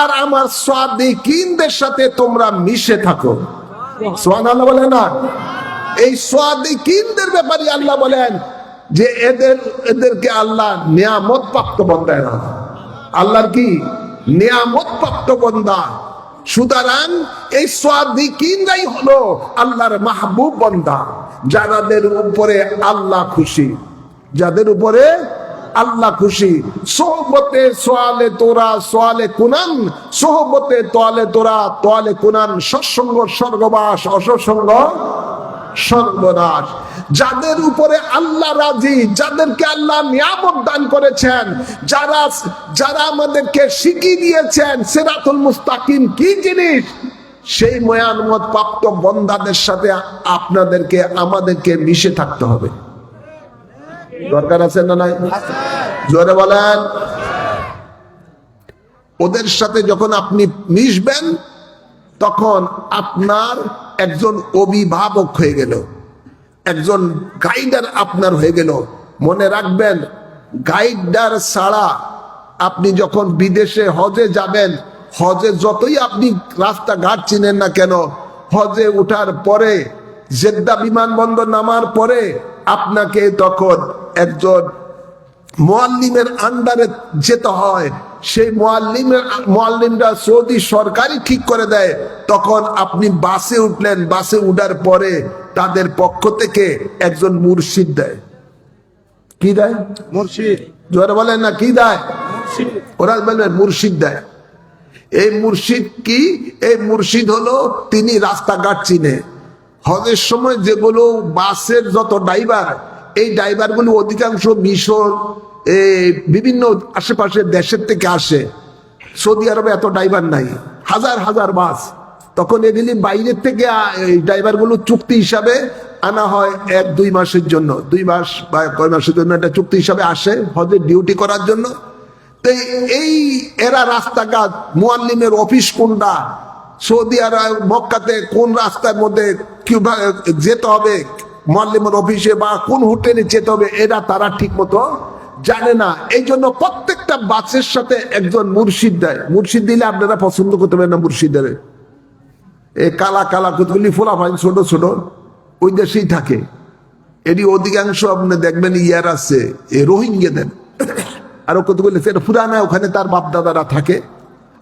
আর আমার সাদিকিনদের সাথে তোমরা মিশে থাকো। সুবহানাল্লাহ বলেন না? এই সাদিকিনদের ব্যাপারে আল্লাহ বলেন যে এদেরকে আল্লাহ নিয়ামত প্রাপ্ত বান্দা না, আল্লাহর কি নিয়ামত প্রাপ্ত বান্দা। সুতরাং এই সাদিকিনরাই হলো আল্লাহর মাহবুব বান্দা, যাদের উপরে আল্লাহ খুশি, যাদের উপরে আল্লাহ খুশি। সোহবতে সোয়ালে তোরা সোয়ালে কুনান, সোহবতে তোয়ালে তোরা তোয়ালে কুনান। সৎসঙ্গ স্বর্গবাস, অসৎসঙ্গ সর্বনাশ। যাদের উপরে আল্লাহ রাজি, যাদেরকে আল্লাহ নিয়ামত দান করেছেন, যারা আমাদেরকে শিখিয়ে দিয়েছেন সিরাতুল মুস্তাকিম কি জিনিস, সেই নিয়ামত প্রাপ্ত বান্দাদের সাথে আপনাদেরকে আমাদেরকে মিশে থাকতে হবে। দরকার আছে না নাই? জোরে বলেন। ওদের সাথে যখন আপনি মিশবেন তখন আপনার একজন অভিভাবক হয়ে গেল, একজন গাইডার আপনার হয়ে গেল। মনে রাখবেন, গাইডার ছাড়া আপনি যখন বিদেশে হজে যাবেন, হজে যতই আপনি রাস্তাঘাট চিনেন না কেন, হজে উঠার পরে জেদ্দা বিমানবন্দর নামার পরে আপনাকে তখন একজন মুআল্লিমের আন্ডারে যেতে হয়। সেই মুআল্লিমরা সৌদি সরকারই ঠিক করে দেয়। তখন আপনি বাসে উঠলেন, বাসে উঠার পরে তাদের পক্ষ থেকে একজন মুর্শিদ দেয়। কি দেয়? মুর্শিদ। জোরে বলেন না, কি দেয়? ওরা বলবেন মুর্শিদ দেয়। এই মুর্শিদ কি? এই মুর্শিদ হলো তিনি রাস্তাঘাট চিনে। হজের সময় যেগুলো বাসের যত ড্রাইভার, এই ড্রাইভারগুলো অধিকাংশ মিশর, বিভিন্ন আশেপাশের দেশের থেকে আসে। সৌদি আরবে এত ড্রাইভার নাই, হাজার হাজার বাস। তখন এগুলি বাইরের থেকে এই ড্রাইভারগুলো চুক্তি হিসাবে আনা হয় 1-2 মাসের জন্য, 2 মাস বা কয় মাসের জন্য একটা চুক্তি হিসাবে আসে হজের ডিউটি করার জন্য। তো এই এরা রাস্তাঘাট, মুআল্লিমের অফিস কোনটা, সৌদি আরব মক্কাতে কোন রাস্তার মধ্যে কিভাবে যেতে হবে, মুআল্লিমের অফিসে বা কোন হোটেলে যেতে হবে, এরা তারা ঠিক মতো জানে না। এই জন্য প্রত্যেকটা বাসের সাথে একজন মুর্শিদ দেয়। মুর্শিদ দিলে আপনারা পছন্দ করতে পারেন না মুর্শিদের। এই কালা কালা কতগুলি ফোলা ফাইন ছোট ছোট ওই দেশেই থাকে। এটি অধিকাংশ আপনি দেখবেন ইয়ার আছে, এই রোহিঙ্গাদের। আরো কতগুলি পুরানা, ওখানে তার বাপ দাদারা থাকে,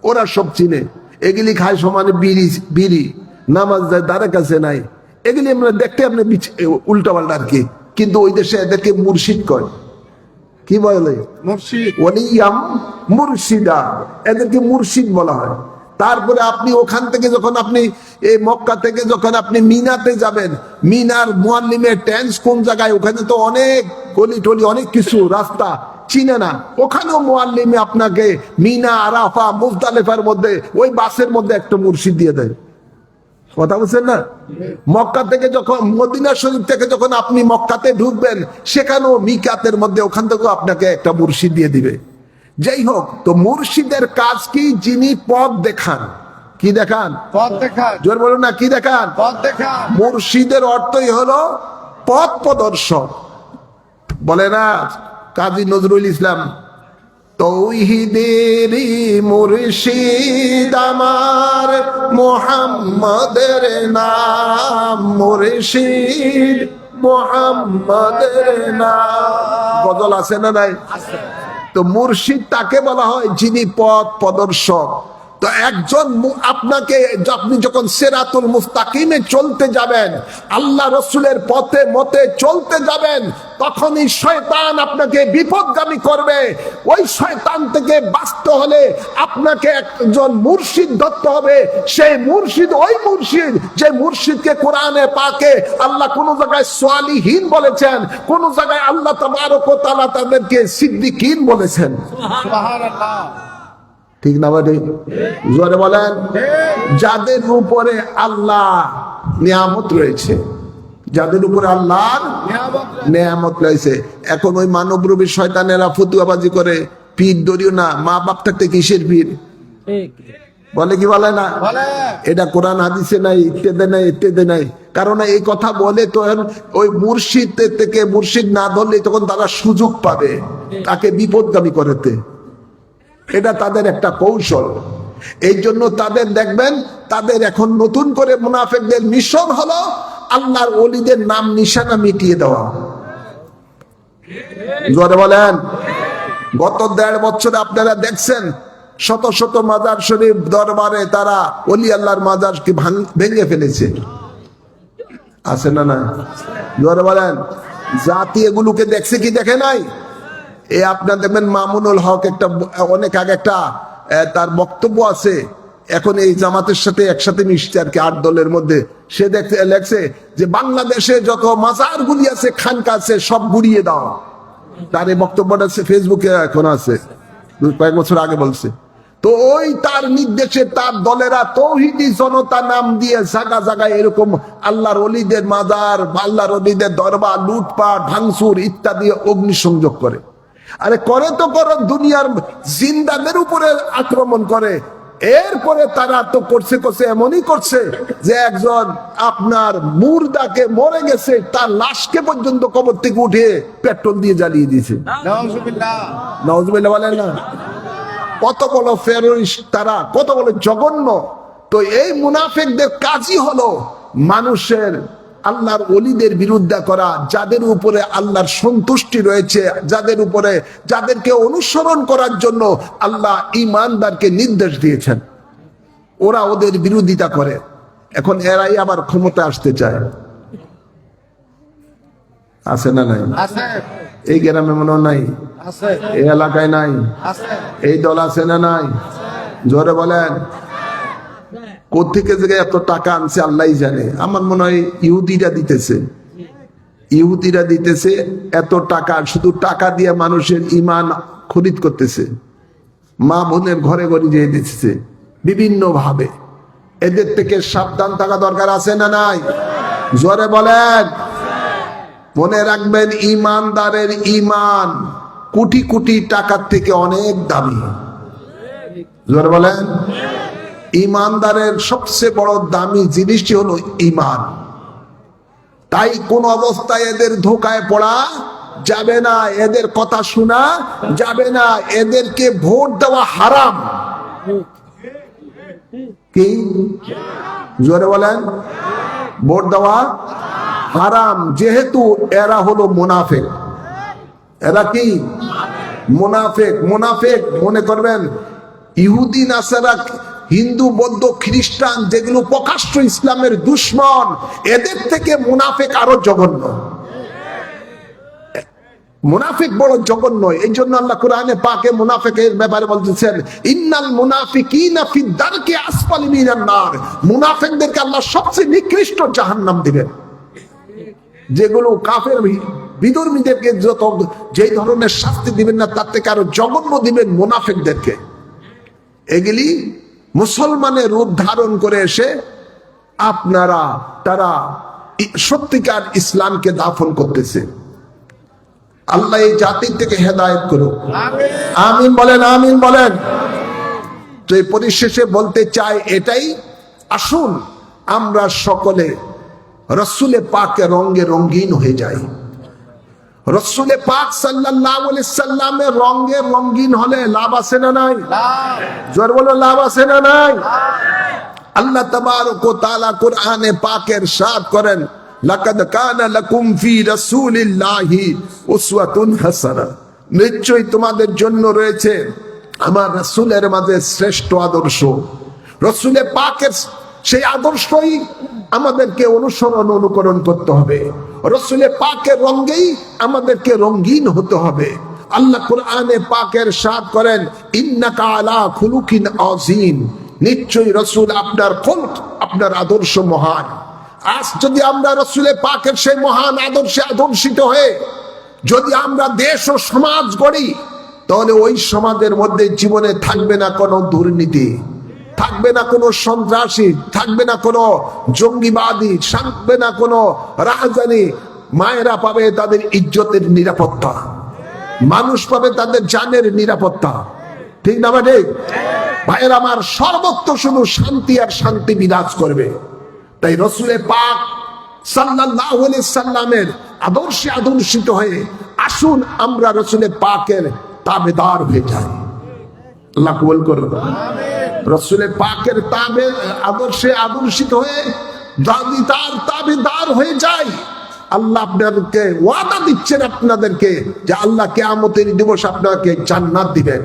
ওরা সব চিনে। এগুলি খায় সমানে বিড়ি, নামাজ যায়, দ্বারা কাছে নাই। এগুলি আমরা দেখতে আপনি উল্টা পাল্টা আর কি, কিন্তু ওই দেশে এদেরকে মুর্শিদ কয়। কি বলে? মুর্শিদ। ওয়ালিয়াম মুর্শিদা, এদেরকে মুর্শিদ বলা হয়। তারপরে আপনি ওখান থেকে যখন আপনি এই মক্কা থেকে যখন আপনি মিনাতে যাবেন, মিনার মুআল্লিমের টেন্স কোন জায়গায়, ওখানে তো অনেক গলি টলি অনেক কিছু রাস্তা চিনে না। ওখানেও মুআল্লিমে আপনাকে মিনা, আরাফা, মুজদালিফার মধ্যে ওই বাসের মধ্যে একটা মুর্শিদ দিয়ে দেয়। কথা বলছেন না? মক্কা থেকে যখন মদিনা শরীফ থেকে যখন আপনি মক্কাতে ঢুকবেন, সেখানেও মিকাতের মধ্যে ওখান থেকেও আপনাকে একটা মুর্শিদ দিয়ে দিবে। যাই হোক, তো মুর্শিদের কাজ কি? যিনি পথ দেখান। কি দেখান? পথ দেখান। জোর বলুন না, কি দেখান? পথ দেখান। মুর্শিদের অর্থই হলো পথ প্রদর্শক। বলে না কাজী নজরুল ইসলাম, তৌহিদেরই মুর্শিদ আমার মুহাম্মাদের নাম, মুর্শিদ মুহাম্মাদের নাম। গজল আছে না নাই? তো মুর্শিদ তাকে বলা হয় যিনি পথ প্রদর্শক। তো একজন আপনাকে, আপনি যখন সিরাতুল মুস্তাকিমে চলতে যাবেন, আল্লাহ রসুলের পথে মতে চলতে যাবেন, তখনই শয়তান আপনাকে বিপদগামী করবে। ওই শয়তান থেকে বাঁচতে হলে আপনাকে একজন মুর্শিদ ধরতে হবে। সেই মুর্শিদ ওই মুর্শিদ যে মুর্শিদকে কোরআনে পাকে আল্লাহ কোন জায়গায় সালিহিন বলেছেন, কোন জায়গায় আল্লাহ তাবারক ওয়া তাআলা তাদেরকে সিদ্দিকিন বলেছেন। সুবহানাল্লাহ। ঠিক না ভাই? জোরে বলেন। যাদের উপরে আল্লাহ নিয়ামত রয়েছে, যাদের উপরে আল্লাহর নিয়ামত রয়েছে। এখন ওই মানবরূপী শয়তানেরা ফতুয়াবাজি করে, পীর ধরিও না, মা বাপ থাকতে কিসের পীর? বলে কি বলে না? বলে। এটা কোরআন হাদিসে নাই, ইত্যাদি নাই, ইত্যাদি নাই। কারণ এই কথা বলে তো ওই মুর্শিদ থেকে মুর্শিদ না ধরলে তখন তারা সুযোগ পাবে তাকে বিপদগামী করতে। এটা তাদের একটা কৌশল। এই জন্য তাদের দেখবেন, তাদের এখন নতুন করে মুনাফিকদের মিশন হলো আল্লাহর ওলিদের নাম নিশানা মিটিয়ে দেওয়া। জোরে বলেন। গত 1.5 বছরে আপনারা দেখছেন শত শত মাজার শরীফ দরবারে তারা ওলি আল্লাহর মাজারকে ভেঙে ফেলেছে, আছে না না? জোরে বলেন। জাতি এগুলোকে দেখছে কি দেখে নাই? এই আপনার দেখবেন মামুনুল হক একটা অনেক আগে একটা তার বক্তব্য আছে, এখন এই জামাতের সাথে একসাথে মিশছে আর কি, 8 দলের মধ্যে। সে লেখছে যে বাংলাদেশে যত মাজার গুলি আছে, খানকা আছে, সব গুড়িয়ে দাও। তার এই বক্তব্যটা ফেসবুকে এখন আছে, কয়েক বছর আগে বলছে। তো ওই তার নির্দেশে তার দলেরা তৌহিদি জনতা নাম দিয়ে জায়গা জায়গায় এরকম আল্লাহর ওলিদের মাজার, আল্লাহর ওলিদের দরবার লুটপাট, ভাঙচুর ইত্যাদি অগ্নিসংযোগ করে। আরে করে তো করো, দুনিয়ার জিন্দাদের উপরে আক্রমণ করে। এরপরে তারা তো করছে এমনই করছে যে একজন আপনার মুর্দাকে মরে গেছে, তার লাশকে পর্যন্ত কবর থেকে উঠে পেট্রোল দিয়ে জ্বালিয়ে দিয়েছে। নাউজুবিল্লাহ বলেন না? কত বড় ফেররিস্ট তারা, কত বড় জঘন্য। তো এই মুনাফিকদের কাজই হলো মানুষের আল্লাহর ওলিদের বিরুদ্ধে করা, যাদের উপরে আল্লাহর সন্তুষ্টি রয়েছে, যাদের উপরে যাদেরকে অনুসরণ করার জন্য আল্লাহ ঈমানদারকে নির্দেশ দিয়েছেন, ওরা ওদের বিরোধিতা করে। এখন এরাই আবার ক্ষমতা আসতে চায়, আছে না নাই? এই গ্রামে মনে নাই, এই এলাকায় নাই, এই দল আছে না নাই? জোরে বলেন। কোথেকে যে এত টাকা আনছে আল্লাহ জানে। আমার মনে হয় ইহুদিরা দিতেছে এত টাকা, শুধু টাকা দিয়ে মানুষের ঈমান খরিদ করতেছে, মা বোনের ঘরে ঘরে যেয়ে দিতেছে বিভিন্ন ভাবে। এদের থেকে সাবধান থাকা দরকার, আছে না নাই? জোরে বলেন। মনে রাখবেন, ঈমানদারের ঈমান কোটি কোটি টাকার থেকে অনেক দামি। জোরে বলেন। ঈমানদারের সবচেয়ে বড় দামি জিনিসটি হলো ঈমান। তাই কোন অবস্থায় এদের ধোকায় পড়া যাবে না, এদের কথা শোনা যাবে না, এদেরকে ভোট দেওয়া হারাম। কি? জোরে বলেন। ভোট দেওয়া হারাম, যেহেতু এরা হলো মুনাফিক। এরা কি? মুনাফিক। মুনাফিক মনে করবেন ইহুদি নাসারা, হিন্দু বৌদ্ধ খ্রিস্টান, যেগুলো প্রকাশ্য ইসলামের দুশ্মন, এদের থেকে মুনাফিক আরো জঘন্য। মুনাফিক বড় জঘন্য। এই জন্য আল্লাহ কোরআনে পাকে মুনাফিকের ব্যাপারে বলতেছেন, ইন্নাল মুনাফিকিনা ফি দারকি আসফালি মিনান নার। মুনাফিকদেরকে আল্লাহ সবচেয়ে নিকৃষ্ট জাহান্নাম দিবেন। যেগুলো কাফের বিধর্মীদেরকে যত যেই ধরনের শাস্তি দিবেন না, তার থেকে আরো জঘন্য দিবেন মুনাফিকদেরকে। এগুলি মুসলমানের রূপ ধারণ করে এসে তারা সত্যিকার ইসলামকে দাফন করতেছে। আল্লাহ এই জাতির থেকে হেদায়েত করুক, আমিন বলেন, আমিন বলেন। তো এই পরিশেষে বলতে চাই এটাই, আসুন আমরা সকলে রসুলে পাকে রঙে রঙিন হয়ে যাই। রসুলে পাক সাল্লাল্লাহু আলাইহি সাল্লামের রঙে রঙিন হলে লাভ আছে না নাই? জোর বলো, লাভ আছে না নাই? আল্লাহ তাবারক ওয়া তাআলা কোরআনে পাকের ইরশাদ করেন, লাকাদ কানা লাকুম ফি রাসূলিল্লাহি উসওয়াতুন হাসানাহ। নিশ্চয়ই তোমাদের জন্য রয়েছে আমার রাসূলের মাঝে শ্রেষ্ঠ আদর্শ। রসুলে পাকের সেই আদর্শই আমাদেরকে অনুকরণ করতে হবে। রসুলে পাকের রঙেই আমাদেরকে রঙিন হতে হবে। আল্লাহ কোরআনে পাকের ইরশাদ করেন, ইন্নাকা আলা খুলুকিন আযীম। নিশ্চয়ই রসুল আপনার খুলক, আপনার আদর্শ মহান। আজ যদি আমরা রসুলে পাকের সেই মহান আদর্শে আদর্শিত হয়ে যদি আমরা দেশ ও সমাজ গড়ি, তাহলে ওই সমাজের মধ্যে জীবনে থাকবে না কোনো দুর্নীতি, থাকবে না কোনো সন্ত্রাসী, থাকবে না কোনো জঙ্গিবাদী, থাকবে না কোনো রাজধানী। মায়েরা পাবে তাদের ইজ্জতের নিরাপত্তা, মানুষ পাবে তাদের জানের নিরাপত্তা। ঠিক না? ঠিক। ভাইয়ের আমার, সর্বত্র শুধু শান্তি আর শান্তি বিরাজ করবে। তাই রসুলের পাক সাল্লাল্লাহু আলাইহি সাল্লামের আদর্শে আদর্শিত হয়ে আসুন আমরা রসুলের পাকের তাবেদার হয়ে যাই। আল্লাহ কবুল করুন। রসুলের পাকের আদর্শে আদর্শিত হয়ে যদি তার তাবেদার হয়ে যায়, আল্লাহ আপনাদেরকে ওয়াদা দিচ্ছেন আপনাদেরকে যে আল্লাহ কিয়ামতের দিবস আপনাকে জান্নাত দিবেন।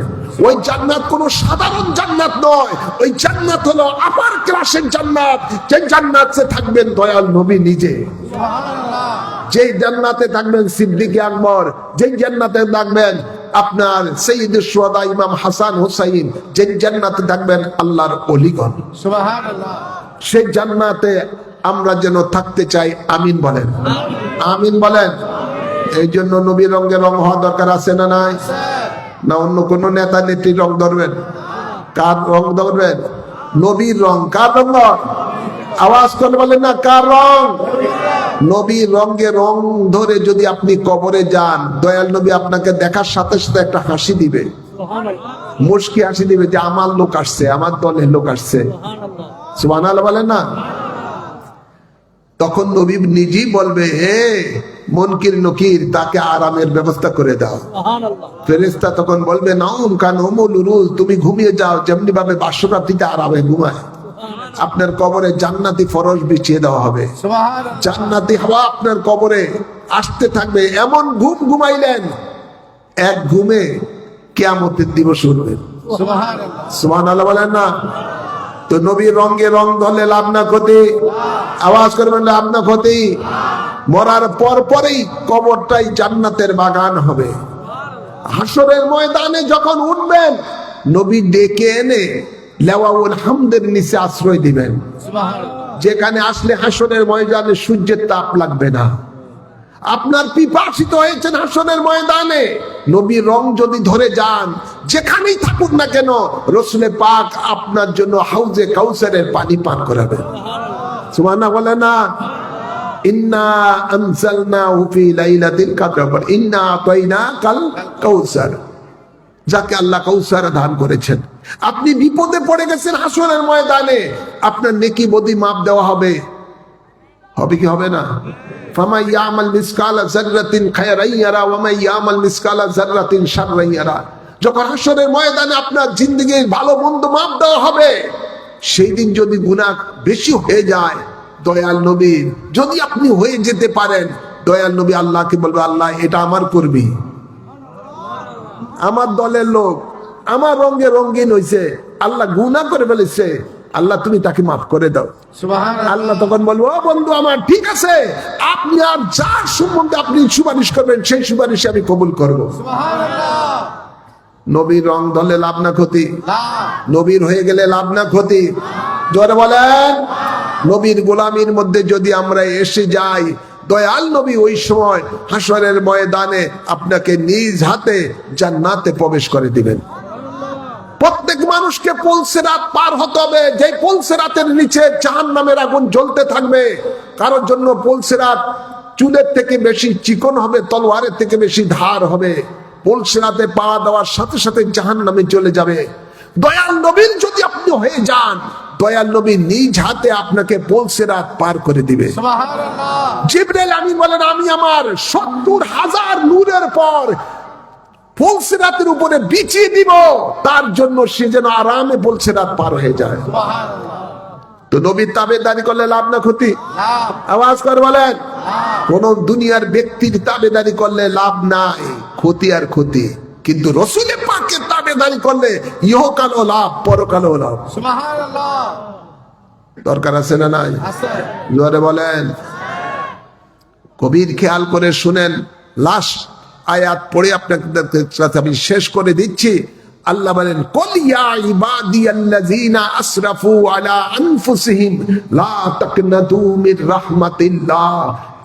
ওই জান্নাত কোনো সাধারণ জান্নাত নয়, ওই জান্নাত হলো আপার ক্লাসের জান্নাত। যে জান্নাতে থাকবেন দয়াল নবী নিজে, যে জান্নাতে থাকবেন সিদ্দিক আকবর, যে জান্নাতে থাকবেন আপনার সাইয়্যিদুশ শুহাদা ইমাম হাসান হুসাইন, যে জান্নাতে থাকবেন আল্লাহর ওলিগণ। সুবহানাল্লাহ। সেই জান্নাতে আমরা যেন থাকতে চাই। আমিন বলেন, আমিন বলেন। এই জন্য নবীর রঙে রং হওয়া দরকার আছে না নাই? না অন্য কোন নেতা নেত্রীর রং ধরবেন? কার রং ধরবেন? নবীর রং। কার রং? আওয়াজ করে বলেন না, কার রং? নবীর রঙে রং ধরে যদি আপনি কবরে যান, দয়াল নবী আপনাকে দেখার সাথে সাথে একটা হাসি দিবে, মুশকি হাসি দিবে যে আমার লোক আসছে, আমার দলের লোক আসছে। সুবহানাল্লাহ বলেন না? তখন নবী নিজেই বলবে, হে মুনকির নকির, তাকে আরামের ব্যবস্থা করে দাও। ফেরেশতা তখন বলবে, নাউম কানুমুল উরুজ, তুমি ঘুমিয়ে যাও যেমনি ভাবে বাসরাতিতে আরামে ঘুমায়। আপনার কবরে জান্নাতি ফরশ বিছিয়ে দেওয়া হবে, জান্নাতি হাওয়া আপনার কবরে আসতে থাকবে। এমন ঘুম ঘুমাইলেন, এক ঘুমে কিয়ামতের দিবস উঠবে। সুবহানাল্লাহ বলেন না? তো নবীর রঙে রং ধরলে লাভ না ক্ষতি? আওয়াজ করবেন, লাভ না ক্ষতি? মরার পর পরেই কবরটাই জান্নাতের বাগান হবে। হাসরের ময়দানে যখন উঠবেন, নবী ডেকে এনে লেওয়াউল হামদের নিচে আশ্রয় দিবেন, যেখানে আসলে হাসরের ময়দানে সূর্যের তাপ লাগবে না। আপনার পিপাসিত হয়েছেন হাসরের ময়দানে, নবীর রং যদি ধরে যান, যেখানেই থাকুন না কেন, রসুলে পাক আপনার জন্য হাউজে কাউসারের পানি পান করাবেন। সুবহানাল্লাহ বলে না? ইন্না আনজালনাহু ফি লাইলাতিল কদর, ইন্না আতাইনাকাল কাউসার, যাকে আল্লাহ কাউসার দান করেছেন। আপনি বিপদে পড়ে গেছেন হাসরের ময়দানে, আপনার নেকি বদি মাপ দেওয়া হবে। হবে কি হবে না? ফামান ইয়ামাল মিসকালা যাররাতিন খায়রান ইয়ারা ওয়া মান ইয়ামাল মিসকালা যাররাতিন শাররান ইয়ারা। যখন হাসরের ময়দানে আপনার জিন্দেগির ভালো মন্দ মাপ দেওয়া হবে, সেই দিন যদি গুনাহ বেশি হয়ে যায়, দয়াল নবী যদি আপনি হয়ে যেতে পারেন, দয়াল নবী আল্লাহকে বলবে, আল্লাহ এটা আমার করবি, আমার দলের লোক, আমার রঙে রঙিন হয়েছে, আল্লাহ গুনাহ করে ফেলেছে, আল্লাহ তুমি তাকে মাফ করে দাও। আল্লাহ তখন বলবো, ও বন্ধু আমার, ঠিক আছে, আপনি আর যার সম্বন্ধে আপনি সুপারিশ করবেন সেই সুপারিশ আমি কবুল করবো। নবীর রং ধরলে লাভ না ক্ষতি? নবীর হয়ে গেলে লাভ না ক্ষতি? জোরে বলেন। নবীর গোলামির মধ্যে যদি আমরা এসে যাই, দয়াল নবী ওই সময় হাসরের ময়দানে আপনাকে নিজ হাতে জান্নাতে প্রবেশ করে দিবেন। প্রত্যেক মানুষকে পুলসিরাত পার হতে হবে, যে পুলসিরাতের নিচে জাহান্নামের আগুন জ্বলতে থাকবে। কারোর জন্য পুলসিরাত চুলের থেকে বেশি চিকন হবে, তলোয়ারের থেকে বেশি ধার হবে। পুলসিরাতে পা দেওয়ার সাথে সাথে জাহান্নামে চলে যাবে। দয়াল নবীর যদি আপনি হয়ে যান, দয়াল নবী নিজ হাতে আপনাকে পুলসিরাত পার করে দিবে। জিবরাইল আমিন বলেন, আমি আমার ৭০,০০০ নূরের পর পুলসিরাতের উপরে বিছিয়ে দিব, তার জন্য সে যেন আরামে পুলসিরাত পার হয়ে যায়। তো নবীর তাবেদারি করলে লাভ না ক্ষতি? আওয়াজ করে বলেন। কোন দুনিয়ার ব্যক্তির তাবেদারি করলে লাভ নাই, ক্ষতি আর ক্ষতি। কিন্তু রসুলের পাকের তাবেদারি করলে ইহকালও লাভ, পরকালও লাভ। সুবহানাল্লাহ। দরকার আছে না নাই? জোরে বলেন। কবির খেয়াল করে শুনেন, লাস্ট আয়াত পড়ে আপনাদের সাথে আমি শেষ করে দিচ্ছি। আল্লাহ বলেন, কুল ইয়া ইবাদিয়াল্লাযীনা আসরাফু আলা আনফুসিহিম লা তাকনাতু মির রাহমাতিল্লাহ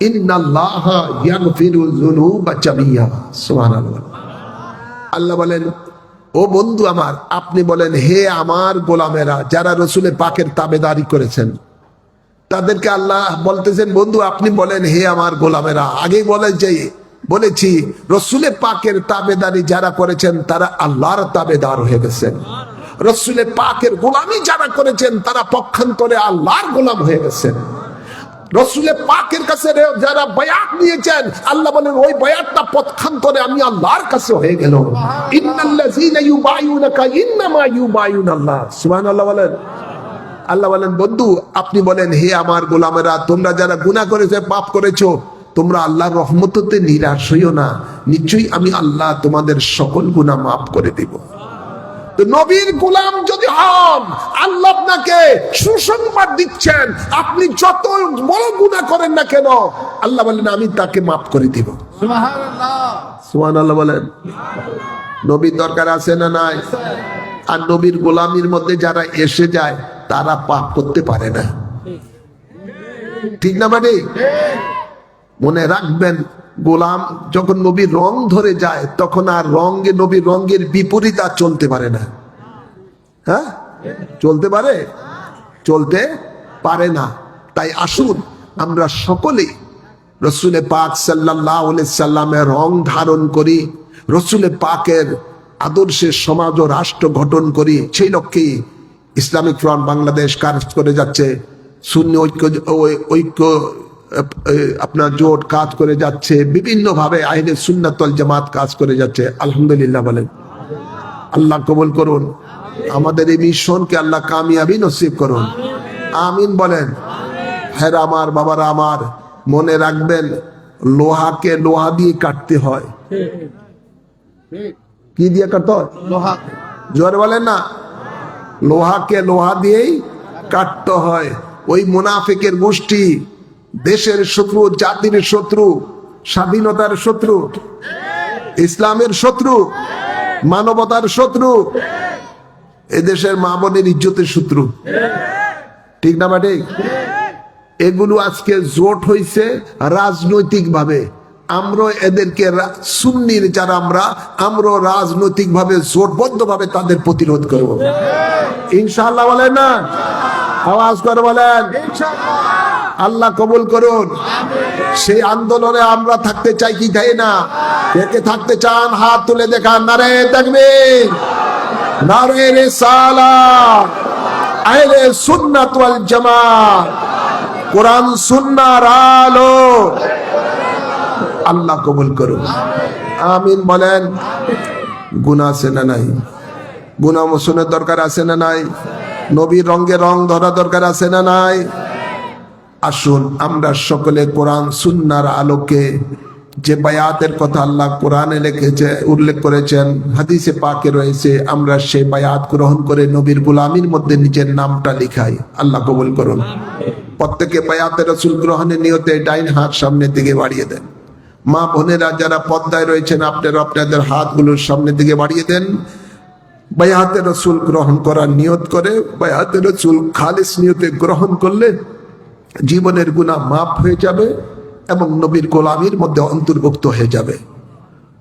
ইন্নাল্লাহা ইয়াগফিরুয যুনুবা জামিয়া। সুবহানাল্লাহ। আল্লাহ বলেন, ও বন্ধু আমার, আপনি বলেন, হে আমার গোলামেরা যারা রসুলের পাকের তাবেদারি করেছেন, তাদেরকে আল্লাহ বলতেছেন, বন্ধু আপনি বলেন, হে আমার গোলামেরা। আগেই বলেছি রসুলের পাকের তাবেদারি যারা করেছেন তারা আল্লাহর তাবেদার হয়ে গেছেন। রসুলে পাকের গোলামি যারা করেছেন তারা পক্ষান্তরে আল্লাহর গোলাম হয়ে গেছেন। রসুলে পাকের কাছে যারা বায়াত নিয়েছেন, আল্লাহ বলেন ওই বায়াতটা পক্ষান্তরে আমি আল্লাহর কাছে হয়ে গেল। ইন্নাল্লাযীনা ইউবাইউনাকা ইন্নামা ইউবাইউনাল্লাহ। সুবহানাল্লাহ বলেন। আল্লাহ বলেন বন্ধু আপনি বলেন হে আমার গোলামেরা, তোমরা যারা গুনাহ করেছো, পাপ করেছো, তোমরা আল্লাহর রহমতে নিরাশ হইও না, নিশ্চয়ই আমি আল্লাহ তোমাদের সকল গুনাহ মাফ করে দেব। তো নবীর গোলাম যদি হন, আল্লাহ আপনাকে সুসংবাদ দিচ্ছেন, আপনি যত বড় গুনাহ করেন না কেন আল্লাহ বলেন আমি তাকে মাফ করে দিব। সুবহানাল্লাহ। সুবহানাল্লাহ বলেন। নবীর দরকার আছে না নাই? আর নবীর গোলামির মধ্যে যারা এসে যায় তারা পাপ করতে পারে না, ঠিক না? মানে মনে রাখবেন, গোলাম যখন নবীর রং ধরে যায় তখন আর নবীর রঙের বিপরীত আর চলতে পারে না। হ্যাঁ, চলতে পারে? চলতে পারে না। তাই আসুন আমরা সকলেই রসুলে পাক সাল্লাল্লাহু আলাইহি সাল্লামের রং ধারণ করি, রসুলে পাকের আদর্শের সমাজ ও রাষ্ট্র গঠন করি। সেই লক্ষ্যেই ইসলামিক ফ্রন্ট বাংলাদেশ কাজ করে যাচ্ছে, সুন্নি ঐক্য আপনার জোট কাজ করে যাচ্ছে, বিভিন্ন ভাবে আহলে সুন্নাত ওয়াল জামাত কাজ করে যাচ্ছে। আলহামদুলিল্লাহ বলেন। আল্লাহ কবুল করুন আমাদের এই মিশনকে, আল্লাহ কামিয়াবি নসিব করুন। আমিন বলেন। হ্যাঁ আমার বাবারা আমার, মনে রাখবেন লোহাকে লোহা দিয়ে কাটতে হয়। কি দিয়ে কাটতে হয়? লোহা। জোরে বলেন না। লোহাকে লোহা দিয়েই কাটতে হয়। ওই মুনাফিকের গোষ্ঠী দেশের শত্রু, জাতির শত্রু, স্বাধীনতার শত্রু, ইসলামের শত্রু, মানবতার শত্রু, এদেশের মা বোনের ইজ্জতের শত্রু, ঠিক না? বা ঠিক? এগুলো আজকে জোট হইছে রাজনৈতিক ভাবে। আমরা এদেরকে সুন্নির যারা আমরা রাজনৈতিক ভাবে জোটবদ্ধ ভাবে তাদের প্রতিরোধ করব ইনশাআল্লাহ। বলেন না? আওয়াজ করে বলেন আল্লাহ কবুল করুন। সেই আন্দোলনে আমরা থাকতে চাই কি চাই না? কে থাকতে চান হাত তুলে দেখান। নারে তাকবীর, নারে রিসালাত, আহলে সুন্নাত ওয়াল জামাত, কোরআন সুন্নাহর আলো। আল্লাহ কবুল করুন। আমিন বলেন। গুনাহ আছে না নাই? গুনাহ মোচনের দরকার আছে না নাই? নবীর রঙে রং ধরা দরকার আছে না নাই? আসুন আমরা সকলে কোরআন সুন্নাহর আলোকে, যে বায়াতের কথা আল্লাহ কোরআনে লিখেছে, উল্লেখ করেছেন, হাদিসে পাকে রয়েছে, আমরা সেই বায়াত গ্রহণ করে নবীর গোলামির মধ্যে নিজের নামটা লিখাই। আল্লাহ কবুল করুন। প্রত্যেকে বায়াতে রাসূল গ্রহণের নিয়তে ডাইন হাত সামনের দিকে বাড়িয়ে দেন। মা বোনেরা যারা পর্দায় রয়েছেন আপনারা আপনাদের হাতগুলোর সামনের দিকে বাড়িয়ে দেন। বায়াতে রাসূল গ্রহণ করার নিয়ত করে, বায়াতে রাসূল খালিস নিয়তে গ্রহণ করলে জীবনের গুনাহ মাফ হয়ে যাবে এবং নবীর গোলামির মধ্যে অন্তর্ভুক্ত হয়ে যাবে।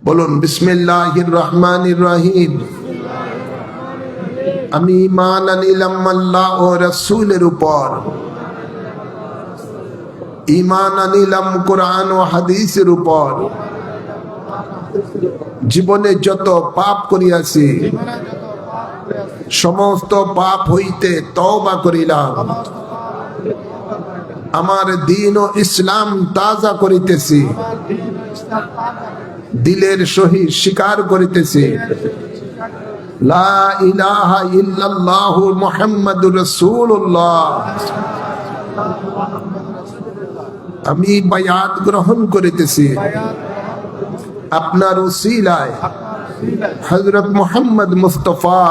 বলুন বিসমিল্লাহির রহমানির রহিম। আমি ঈমান আনিলাম আল্লাহ ও রাসূলের উপর, ঈমান আনিলাম কোরআন ও হাদিসের উপর। জীবনে যত পাপ করিয়াছি সমস্ত পাপ হইতে তওবা করিলাম। আমার দ্বীন ও ইসলাম তাজা করিতেছি, দিলের সহিত স্বীকার করিতেছি লা ইলাহা ইল্লাল্লাহু মুহাম্মাদুর রাসূলুল্লাহ। আমি বায়াত গ্রহণ করিতেছি আপনার উসিলায় হযরত মুহাম্মদ মুস্তাফা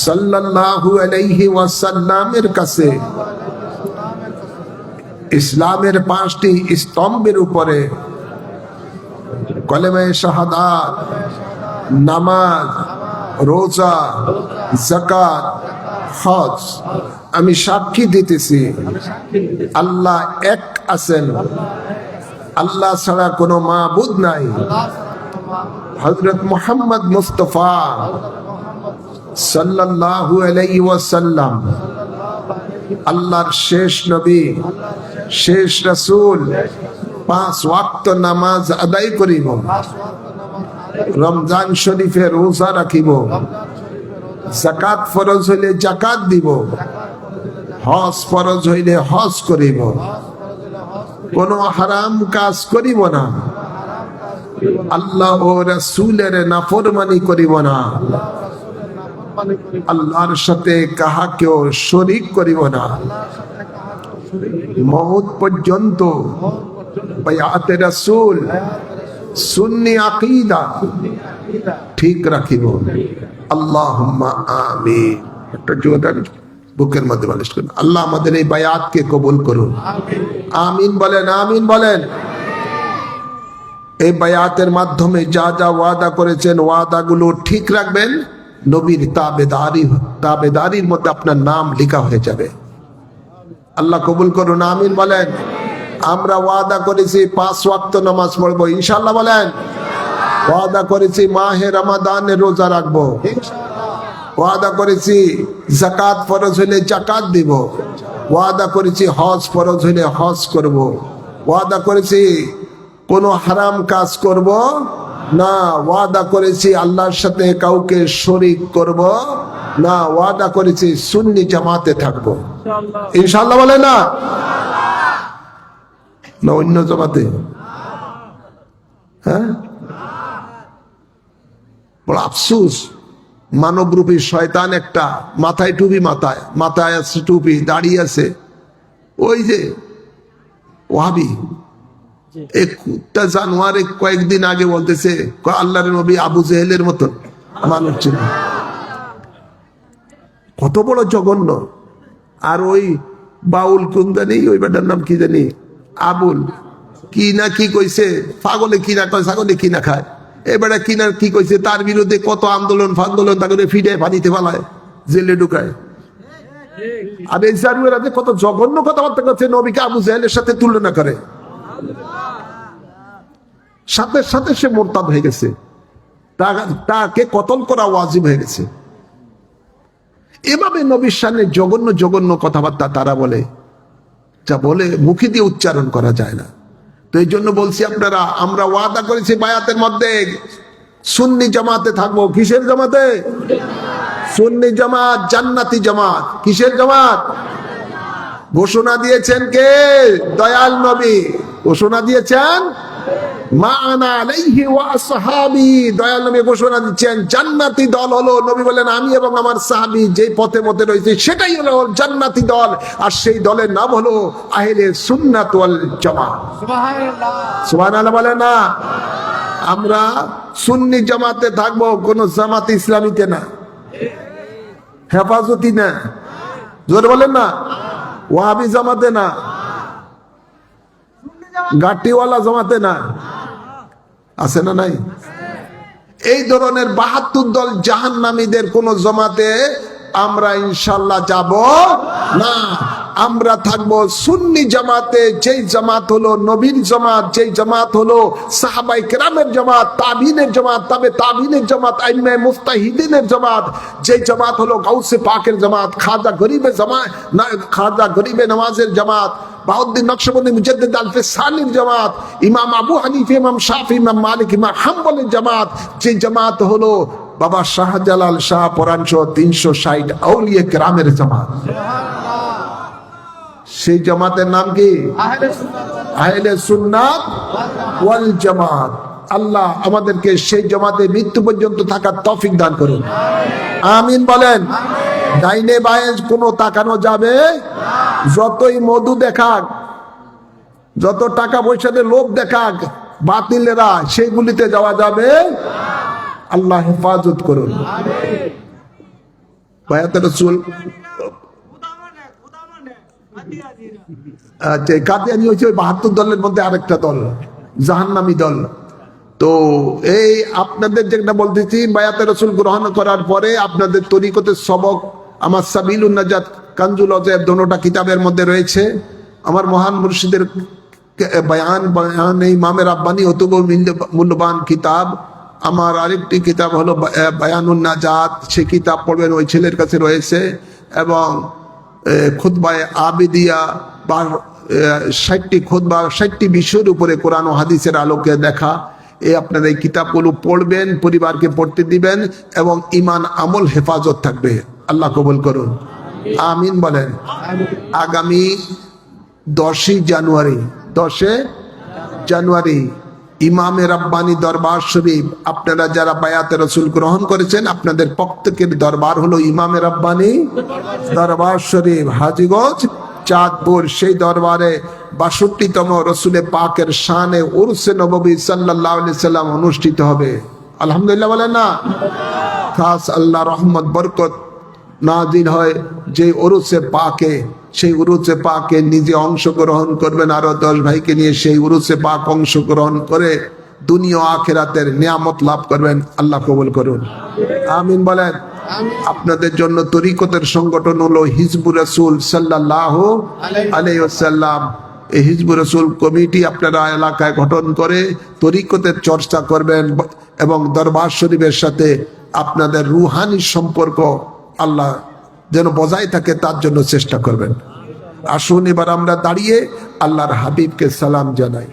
সাল্লাল্লাহু আলাইহি ওয়াসাল্লামের কাছে ইসলামের 5টি স্তম্ভের উপরে কলেমায়ে শাহাদাত, নামাজ, রোজা, যাকাত, হজ আমি সাক্ষী দিতেছি আল্লাহ এক আছেন, আল্লাহ ছাড়া কোনো মাবুদ নাই। হযরত মুহাম্মদ মুস্তাফা সাল্লাল্লাহু আলাইহি ওয়াসাল্লাম আল্লাহর শেষ নবী, শেষ রাসূল। 5 ওয়াক্ত নামাজ আদায় করিব, রমজান শরীফে রোজা রাখিব, জাকাত ফরজ হইলে জাকাত দিব, হজ ফরজ হইলে হজ করিব, কোন হারাম কাজ করিব না, আল্লাহ ও রাসূলের নাফরমানি করিব না, আল্লাহর সাথে কাহাকেও শরীক করিব না, মওত পর্যন্ত বায়াতে রাসূল সুন্নি আকীদা ঠিক রাখিব। আল্লাহুম্মা আমিন। একটা জোরদার বুকের মধ্যে মালিশ করুন। আল্লাহ আমাদের এই বায়াতকে কবুল করুন। আমিন বলেন, আমিন বলেন। এই বায়াতের মাধ্যমে যা যা ওয়াদা করেছেন ওয়াদাগুলো ঠিক রাখবেন, নবীর তাবেদারির মধ্যে আপনার নাম লেখা হয়ে যাবে। আল্লাহ কবুল করুন, আমিন বলেন। আমরা ওয়াদা করেছি 5 ওয়াক্ত নামাজ পড়বো, ইনশাআল্লাহ বলেন। ওয়াদা করেছি মাহে রমাদানে রোজা রাখবো, ওয়াদা করেছি যাকাত ফরজ হলে যাকাত দিব, ওয়াদা করেছি হজ ফরজ হলে হজ করব, ওয়াদা করেছি কোনো হারাম কাজ করব না, ওয়াদা করেছি আল্লাহর সাথে কাউকে শরীক করব না, ওয়াদা করেছি সুন্নি জামাতে থাকবো, ইনশাআল্লাহ বলে না না অন্য জামাতে? হ্যাঁ, বড় আফসোস, মানবরূপী শয়তান একটা, মাথায় টুপি, মাথায় আছে টুপি, দাঁড়িয়ে আছে, ওই যে ওয়াহাবি একটা জানোয়ার কয়েকদিন আগে বলতেছে আল্লাহর নবী আবু জেহেলের মতন মানুষ ছিল। কত বড় জঘন্য! আর ওই বাউল কোন জানি, ওই বেটার নাম কি জানি, আবুল কি না কি কইছে, পাগলে কি না কয়, ছাগলে কি না খায়, এবারে কি না কি কইছে, তার বিরুদ্ধে কত আন্দোলন ফান্দোলন, তাকে ফিডে পানিতে ফালায়, জেলে ঢুকায়। আর এই জানুয়ারা কত জঘন্য কথাবার্তা করছে, নবীকে আবু জেহেলের সাথে তুলনা করে, সাথে সাথে সে মোরতাদ হয়ে গেছে, তাকে কতল করা ওয়াজিব হয়ে গেছে। এভাবে নবীর সামনে জঘন্য জঘন্য কথাবার্তা তারা বলে, যা বলে মুখে দিয়ে উচ্চারণ করা যায় না। তো এই জন্য বলছি আপনারা, আমরা ওয়াদা করেছি বায়াতের মধ্যে সুন্নি জামাতে থাকবো। কিসের জামাতে? সুন্নি জামাত, জান্নাতি জামাত। কিসের জামাত? ঘোষণা দিয়েছেন কে? দয়াল নবী ঘোষণা দিয়েছেন, মা আনা আলাইহি ওয়া আসহাবি। দয়াল নবী ঘোষণা দিচ্ছেন জান্নাতি দল হলো, নবী বলেন আমি এবং আমার সাহাবী যে পথে মতে রয়েছে সেটাই হলো জান্নাতি দল, আর সেই দলের নাম হলো আহলে সুন্নাত ওয়াল জামাত। সুবহানাল্লাহ, সুবহানাল্লাহ বলে না। আমরা সুন্নি জামাতে থাকবো, কোন জামাত ইসলামীতে না, হেফাজতি না, জোরে বলেন না, ওয়াহাবি জামাতে না, গাটিওয়ালা জামাতে না, আছে না নাই? এই ধরনের 72 দল জাহান্নামীদের কোন জামাতে আমরা ইনশাআল্লাহ যাব না। আমরা থাকবো সুন্নি জামাতে, যেই জামাত হলো নবীর জামাত, যেই জামাত হলো সাহাবায়ে কেরামের জামাত, তাবিনের জামাত, তবে তাবিনের জামাত, আইম্মে মুজতাহিদিনের জামাত, যেই জামাত হলো গাউসে পাকের জামাত, খাজা গরিবের জামাত, খাজা গরিবে নওয়াজের জামাত, বাউদ্দিন নকশবন্দি মুজাদ্দিদ আলফে সানির জামাত, ইমাম আবু হানিফা, ইমাম শাফি, ইমাম মালিক, ইমাম হাম্বলের জামাত, যে জামাত হলো বাবা শাহজালাল শাহ পরাণ সহ 360 আউলিয়া কেরামের জামাত। সেই জামাতের নাম কি? আহলে সুন্নাত ওয়াল জামাত। আল্লাহ আমাদেরকে সেই জামাতে মৃত্যু পর্যন্ত থাকার তৌফিক দান করুন, আমিন বলেন। ডাইনে বায়ে কোনো তাকানো যাবে? যতই মধু দেখাক, যত টাকা পয়সাতে লোভ দেখাক বাতিলেরা, সেগুলিতে যাওয়া যাবে? আল্লাহ হেফাজত করুন। বায়াতে রাসূল কাদিয়ানী হচ্ছে ওই 72 দলের মধ্যে আরেকটা দল, জাহান্নামী দল। তো এই আপনাদের যেটা বলতেছি, বায়াতে রাসূল গ্রহণ করার পরে আপনাদের তরিকতের সবক আমার সাবিলুন নাজাত, কানজুল আযাব দোনোটা কিতাবের মধ্যে রয়েছে। আমার মহান মুর্শিদের বয়ান ইমামে রাব্বানী অতুব মূল্যবান কিতাব। আমার আরেকটি কিতাব হলো বায়ানুন নাজাত, সে কিতাব পড়বেন, ওই ছেলের কাছে রয়েছে। এবং খুতবায়ে আবিদিয়া বা 60টি খুতবা, 60টি বিষয়ের উপরে কোরআন ও হাদিসের আলোকে দেখা, আপনারা এই কিতাবগুলো পড়বেন, পরিবারকে পড়তে দিবেন, এবং ঈমান আমল হেফাজত থাকবে। আল্লাহ কবুল করুন, আমিন বলেন। আগামী 10 জানুয়ারি ইমামে রাব্বানি দরবার শরীফ, আপনারা যারা বায়াতে রসুল গ্রহণ করেছেন, আপনাদের প্রত্যেকের দরবার হলো ইমামে রাব্বানি দরবার শরীফ, হাজীগঞ্জ, চাঁদপুর। সেই দরবারে 62তম রসুলে পাকের শানে উরসে নববী সাল্লাল্লাহু আলাইহি সাল্লাম অনুষ্ঠিত হবে। আলহামদুলিল্লাহ বলেন না। খাস আল্লাহ রহমত বরকত নাজিল হয় যে উরুসে পাকে, সেই উরুসে পাকে নিজে অংশগ্রহণ করবেন, আরো 10 ভাইকে নিয়ে সেই উরুসে পাক অংশগ্রহণ করে দুনিয়া আখিরাতের নিয়ামত লাভ করবেন। আল্লাহ কবুল করুন, আমিন বলেন। আপনাদের জন্য তরিকতের সংগঠন হলো হিজবুর রাসূল সাল্লাল্লাহু আলাইহি ওয়াসাল্লাম। এই হিজবুর রাসূল কমিটি আপনারা এলাকায় গঠন করে তরিকতের চর্চা করবেন এবং দরবার শরীফের সাথে আপনাদের রুহানি সম্পর্ক আল্লাহ যেন বজায় থাকে তার জন্য চেষ্টা করবেন। আসুন এবার আমরা দাঁড়িয়ে আল্লাহর হাবিবকে সালাম জানাই।